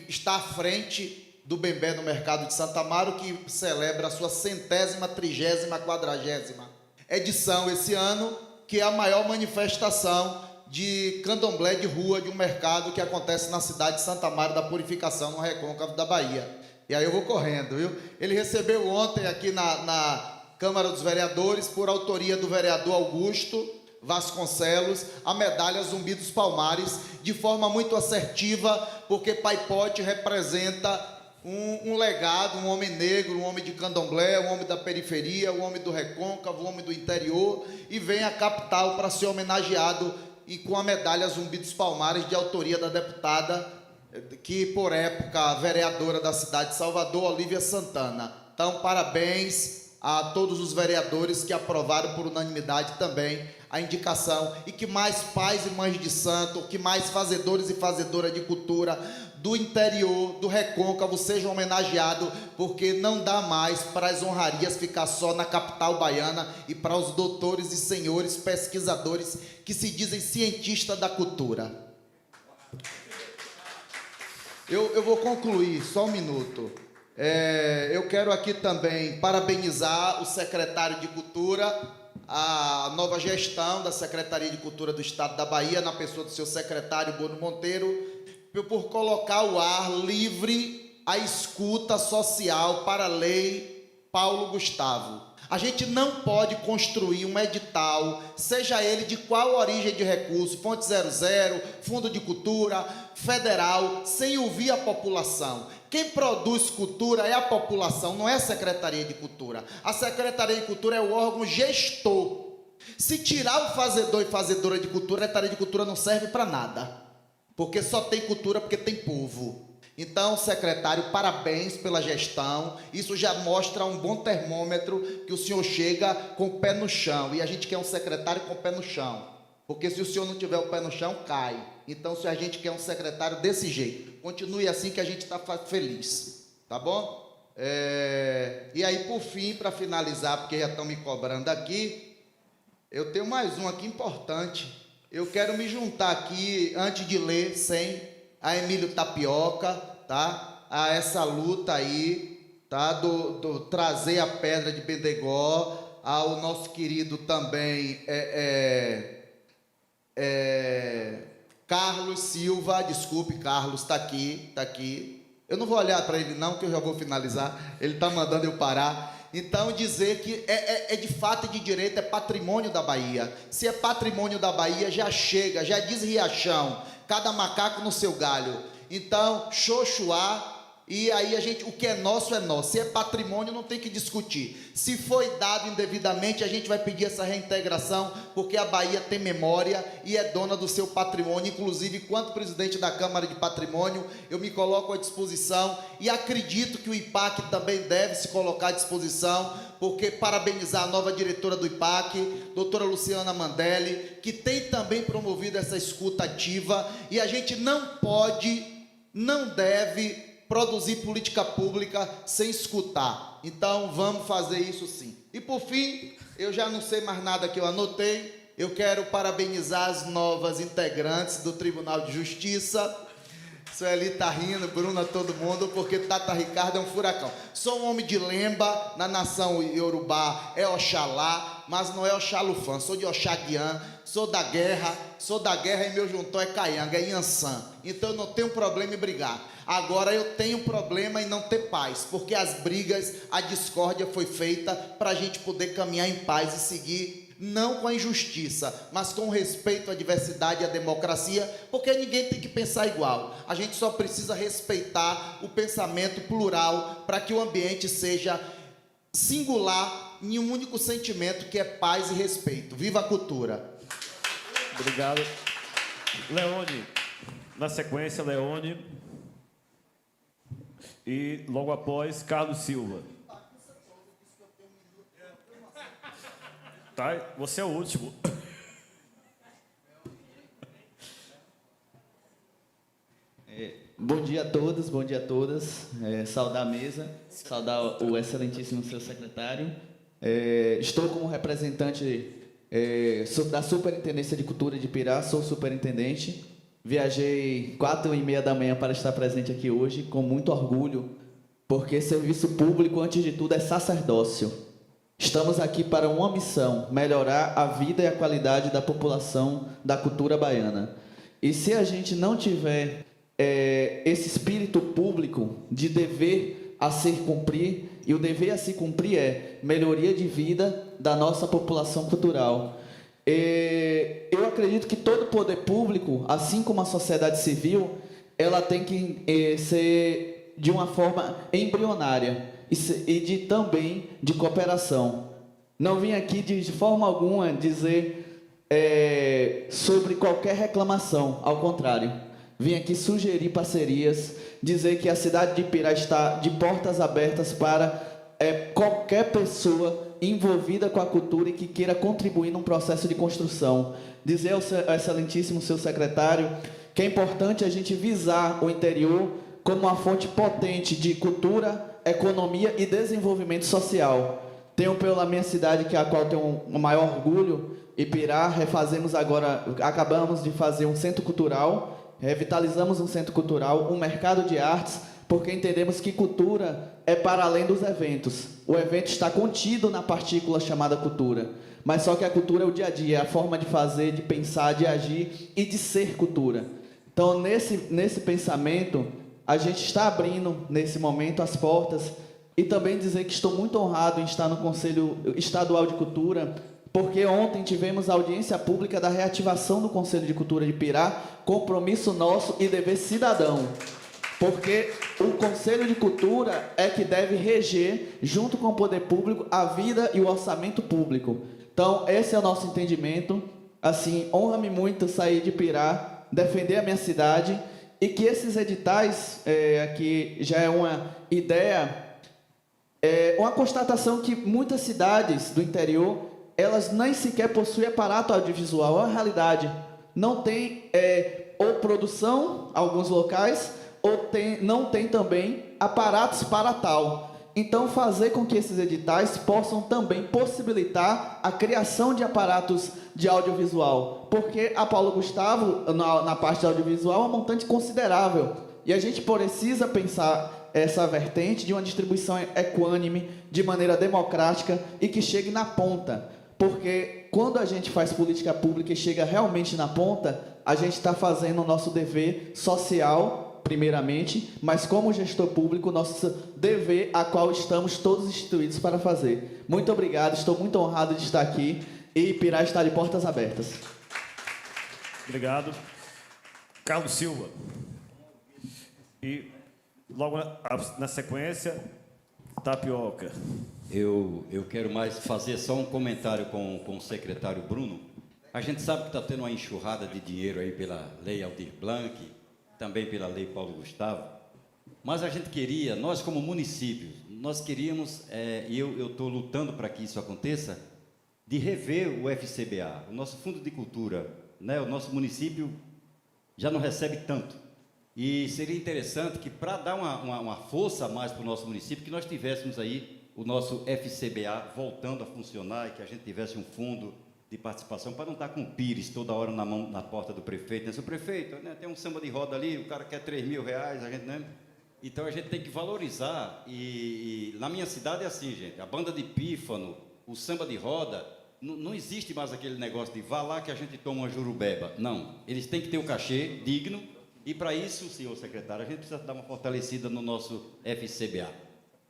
está à frente do Bembé no mercado de Santa Amaro, que celebra a sua 100ª, 30ª, 40ª edição esse ano, que é a maior manifestação de candomblé de rua de um mercado que acontece na cidade de Santa Amaro da Purificação, no Recôncavo da Bahia. E aí eu vou correndo, viu? Ele recebeu ontem aqui na Câmara dos Vereadores, por autoria do vereador Augusto Vasconcelos, a medalha Zumbi dos Palmares, de forma muito assertiva, porque Pai Pote representa um legado, um homem negro, um homem de candomblé, um homem da periferia, um homem do recôncavo, um homem do interior, e vem à capital para ser homenageado e com a medalha Zumbi dos Palmares, de autoria da deputada, que por época, vereadora da cidade de Salvador, Olívia Santana. Então, parabéns a todos os vereadores que aprovaram por unanimidade também a indicação, e que mais pais e mães de santo, que mais fazedores e fazedoras de cultura do interior, do recôncavo, sejam homenageados, porque não dá mais para as honrarias ficar só na capital baiana e para os doutores e senhores pesquisadores que se dizem cientistas da cultura. Eu vou concluir, só um minuto. Eu quero aqui também parabenizar o secretário de Cultura, a nova gestão da Secretaria de Cultura do Estado da Bahia, na pessoa do seu secretário Bono Monteiro, por colocar o ar livre à escuta social para a lei Paulo Gustavo. A gente não pode construir um edital, seja ele de qual origem de recurso, Fonte 00, Fundo de Cultura, Federal, sem ouvir a população. Quem produz cultura é a população, não é a Secretaria de Cultura. A Secretaria de Cultura é o órgão gestor. Se tirar o fazedor e fazedora de cultura, a Secretaria de Cultura não serve para nada. Porque só tem cultura porque tem povo. Então, secretário, parabéns pela gestão. Isso já mostra um bom termômetro que o senhor chega com o pé no chão. E a gente quer um secretário com o pé no chão. Porque se o senhor não tiver o pé no chão, cai. Então, se a gente quer um secretário desse jeito, continue assim que a gente está feliz. Tá bom? E aí, por fim, para finalizar, porque já estão me cobrando aqui, eu tenho mais um aqui importante. Eu quero me juntar aqui, antes de ler, a Emílio Tapioca, tá? A essa luta aí, tá? Do trazer a pedra de Bendegó, ao nosso querido também Carlos Silva, desculpe, Carlos, está aqui. Eu não vou olhar para ele não, que eu já vou finalizar, ele está mandando eu parar. Então, dizer que é de fato e de direito, é patrimônio da Bahia. Se é patrimônio da Bahia, já chega, já diz Riachão, cada macaco no seu galho. Então, xoxuá, e aí o que é nosso é nosso. Se é patrimônio, não tem que discutir. Se foi dado indevidamente, a gente vai pedir essa reintegração, porque a Bahia tem memória e é dona do seu patrimônio. Inclusive, enquanto presidente da Câmara de Patrimônio, eu me coloco à disposição e acredito que o IPAC também deve se colocar à disposição, porque parabenizar a nova diretora do IPAC, doutora Luciana Mandelli, que tem também promovido essa escuta ativa, e a gente não deve produzir política pública sem escutar. Então, vamos fazer isso sim. E, por fim, eu já não sei mais nada que eu anotei. Eu quero parabenizar as novas integrantes do Tribunal de Justiça. Sueli está rindo, Bruna, todo mundo, porque Tata Ricardo é um furacão. Sou um homem de Lemba, na nação Iorubá é Oxalá, mas não é Oxalufã. Sou de Oxaguian, sou da guerra e meu juntor é Caianga, é Iansã. Então, eu não tenho problema em brigar. Agora, eu tenho problema em não ter paz, porque as brigas, a discórdia foi feita para a gente poder caminhar em paz e seguir, não com a injustiça, mas com respeito à diversidade e à democracia, porque ninguém tem que pensar igual. A gente só precisa respeitar o pensamento plural para que o ambiente seja singular em um único sentimento, que é paz e respeito. Viva a cultura! Obrigado. Leone, na sequência, Leone. E logo após, Carlos Silva. Tá? Você é o último. Bom dia a todos, bom dia a todas. Saudar a mesa, saudar o excelentíssimo seu secretário. Estou como representante da Superintendência de Cultura de Pirá, sou superintendente. Viajei 4h30 da manhã para estar presente aqui hoje, com muito orgulho, porque serviço público, antes de tudo, é sacerdócio. Estamos aqui para uma missão: melhorar a vida e a qualidade da população da cultura baiana. E se a gente não tiver esse espírito público de dever a se cumprir, e o dever a se cumprir é melhoria de vida da nossa população cultural. Eu acredito que todo poder público, assim como a sociedade civil, ela tem que ser de uma forma embrionária e também de cooperação. Não vim aqui de forma alguma dizer sobre qualquer reclamação, ao contrário. Vim aqui sugerir parcerias, dizer que a cidade de Pirá está de portas abertas para qualquer pessoa envolvida com a cultura e que queira contribuir num processo de construção. Dizer ao excelentíssimo seu secretário que é importante a gente visar o interior como uma fonte potente de cultura, economia e desenvolvimento social. Tenho pela minha cidade, que a qual tenho um maior orgulho, Ipirá, acabamos de fazer um centro cultural, revitalizamos um centro cultural, um mercado de artes, porque entendemos que cultura é para além dos eventos. O evento está contido na partícula chamada cultura, mas só que a cultura é o dia a dia, é a forma de fazer, de pensar, de agir e de ser cultura. Então, nesse pensamento, a gente está abrindo, nesse momento, as portas e também dizer que estou muito honrado em estar no Conselho Estadual de Cultura, porque ontem tivemos a audiência pública da reativação do Conselho de Cultura de Pirá, compromisso nosso e dever cidadão. Porque o Conselho de Cultura é que deve reger, junto com o poder público, a vida e o orçamento público. Então, esse é o nosso entendimento. Assim, honra-me muito sair de Pirá, defender a minha cidade, e que esses editais, aqui já é uma ideia, uma constatação que muitas cidades do interior, elas nem sequer possuem aparato audiovisual. É uma realidade. Não tem ou produção, alguns locais, ou não tem também aparatos para tal. Então, fazer com que esses editais possam também possibilitar a criação de aparatos de audiovisual, porque a Paulo Gustavo, na parte de audiovisual, é um montante considerável, e a gente precisa pensar essa vertente de uma distribuição equânime, de maneira democrática, e que chegue na ponta, porque quando a gente faz política pública e chega realmente na ponta, a gente está fazendo o nosso dever social, primeiramente, mas como gestor público, nosso dever a qual estamos todos instituídos para fazer. Muito obrigado, estou muito honrado de estar aqui e Pirá está de portas abertas. Obrigado. Carlos Silva. E logo na sequência, Tapioca. Eu quero mais fazer só um comentário com o secretário Bruno. A gente sabe que está tendo uma enxurrada de dinheiro aí pela Lei Aldir Blanc, também pela Lei Paulo Gustavo, mas a gente queria, nós como município, nós queríamos, e eu estou lutando para que isso aconteça, de rever o FCBA, o nosso Fundo de Cultura, né? O nosso município já não recebe tanto, e seria interessante que, para dar uma força a mais para o nosso município, que nós tivéssemos aí o nosso FCBA voltando a funcionar, e que a gente tivesse um fundo de participação, para não estar com o Pires toda hora na porta do prefeito, né? Se o prefeito, né, tem um samba de roda ali, o cara quer R$3.000, a gente, né? Então a gente tem que valorizar, e na minha cidade é assim, gente, a banda de pífano, o samba de roda, não existe mais aquele negócio de vá lá que a gente toma uma jurubeba. Não, eles têm que ter um cachê digno, e para isso, senhor secretário, a gente precisa dar uma fortalecida no nosso FCBA.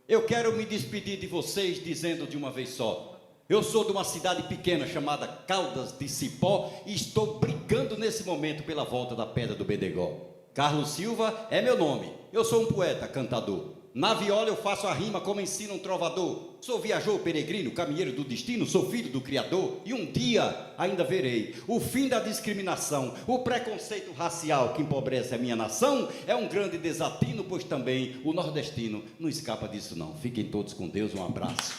Eu quero me despedir de vocês dizendo de uma vez só: eu sou de uma cidade pequena chamada Caldas de Cipó e estou brigando nesse momento pela volta da Pedra do Bedegó. Carlos Silva é meu nome. Eu sou um poeta, cantador. Na viola eu faço a rima como ensina um trovador. Sou viajor, peregrino, caminheiro do destino, sou filho do Criador. E um dia ainda verei o fim da discriminação, o preconceito racial que empobrece a minha nação. É um grande desatino, pois também o nordestino não escapa disso não. Fiquem todos com Deus, um abraço.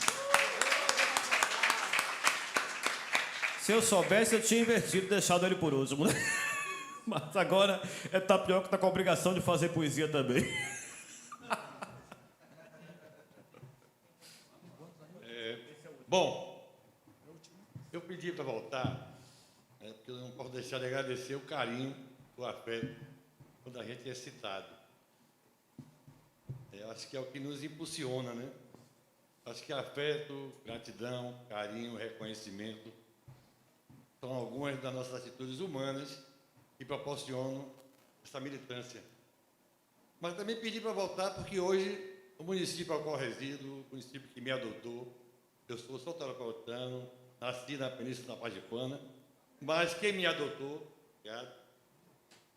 Se eu soubesse, eu tinha invertido e deixado ele por último, né? Mas agora é Tapioca que está com a obrigação de fazer poesia também. Bom, eu pedi para voltar, porque eu não posso deixar de agradecer o carinho, o afeto, quando a gente é citado. Acho que é o que nos impulsiona, né? Acho que afeto, gratidão, carinho, reconhecimento são algumas das nossas atitudes humanas que proporcionam essa militância. Mas também pedi para voltar porque hoje o município ao qual resido, o município que me adotou, eu sou soteropolitano, nasci na Península da Pagipana, mas quem me adotou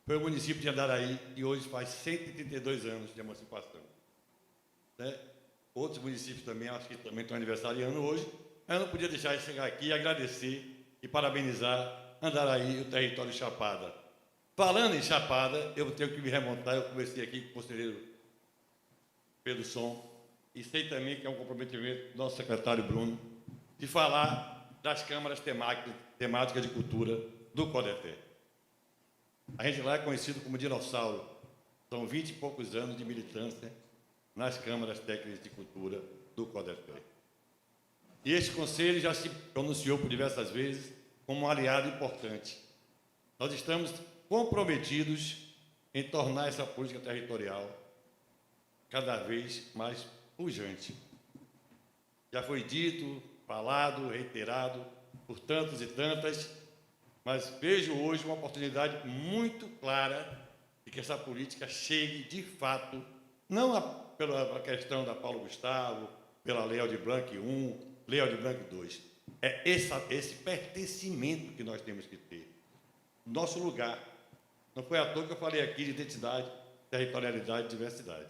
foi o município de Andaraí, que hoje faz 132 anos de emancipação. né? Outros municípios também, acho que também estão aniversariando hoje, mas eu não podia deixar de chegar aqui e agradecer e parabenizar Andaraí e o território Chapada. Falando em Chapada, eu tenho que me remontar, eu conversei aqui com o conselheiro Pedro Som, e sei também que é um comprometimento do nosso secretário Bruno, de falar das câmaras temáticas de cultura do CODETE. A gente lá é conhecido como dinossauro. São 20 e poucos anos de militância nas câmaras técnicas de cultura do CODETE. E este conselho já se pronunciou por diversas vezes como um aliado importante. Nós estamos comprometidos em tornar essa política territorial cada vez mais pujante. Já foi dito, falado, reiterado por tantos e tantas, mas vejo hoje uma oportunidade muito clara de que essa política chegue de fato, não pela questão da Paulo Gustavo, pela Lei Aldir Blanc I, Lei Aldir Blanc II. É esse pertencimento que nós temos que ter. Nosso lugar. Não foi à toa que eu falei aqui de identidade, territorialidade e diversidade.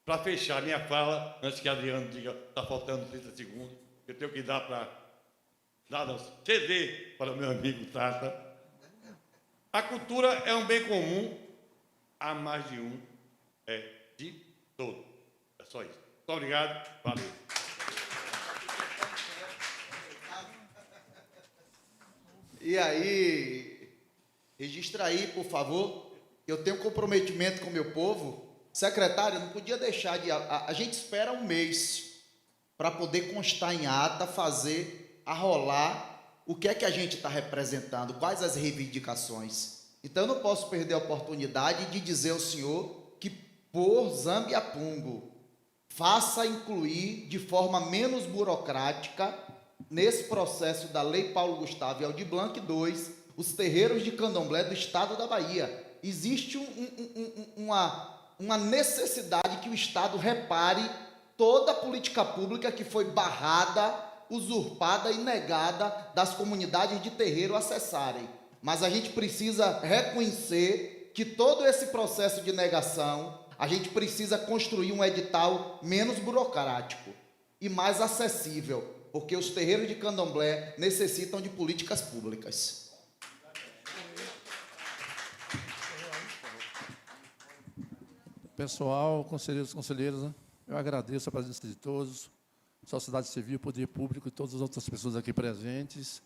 Para fechar minha fala, antes que Adriano diga está faltando 30 segundos, eu tenho que dar ceder para o meu amigo Tata. A cultura é um bem comum, há mais de um, é de todo. É só isso. Muito obrigado, valeu. E aí, registra aí, por favor, eu tenho comprometimento com o meu povo. Secretário, não podia deixar de... A gente espera um mês para poder constar em ata, fazer, arrolar o que é que a gente está representando, quais as reivindicações. Então, eu não posso perder a oportunidade de dizer ao senhor que, por Zambiapungo, faça incluir de forma menos burocrática, nesse processo da Lei Paulo Gustavo e Aldir Blanc II, os terreiros de candomblé do estado da Bahia. Existe uma necessidade que o Estado repare toda a política pública que foi barrada, usurpada e negada das comunidades de terreiro acessarem. Mas a gente precisa reconhecer que todo esse processo de negação, a gente precisa construir um edital menos burocrático e mais acessível, porque os terreiros de candomblé necessitam de políticas públicas. Pessoal, conselheiros e conselheiras, né? Eu agradeço a presença de todos, sociedade civil, poder público e todas as outras pessoas aqui presentes.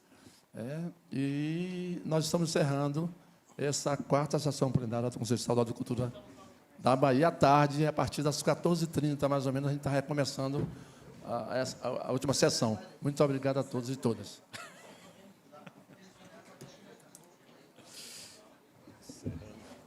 E nós estamos encerrando essa 4ª sessão plenária do Conselho Estadual de Cultura da Bahia à tarde, a partir das 14h30, mais ou menos, a gente está recomeçando a última sessão. Muito obrigado a todos e todas.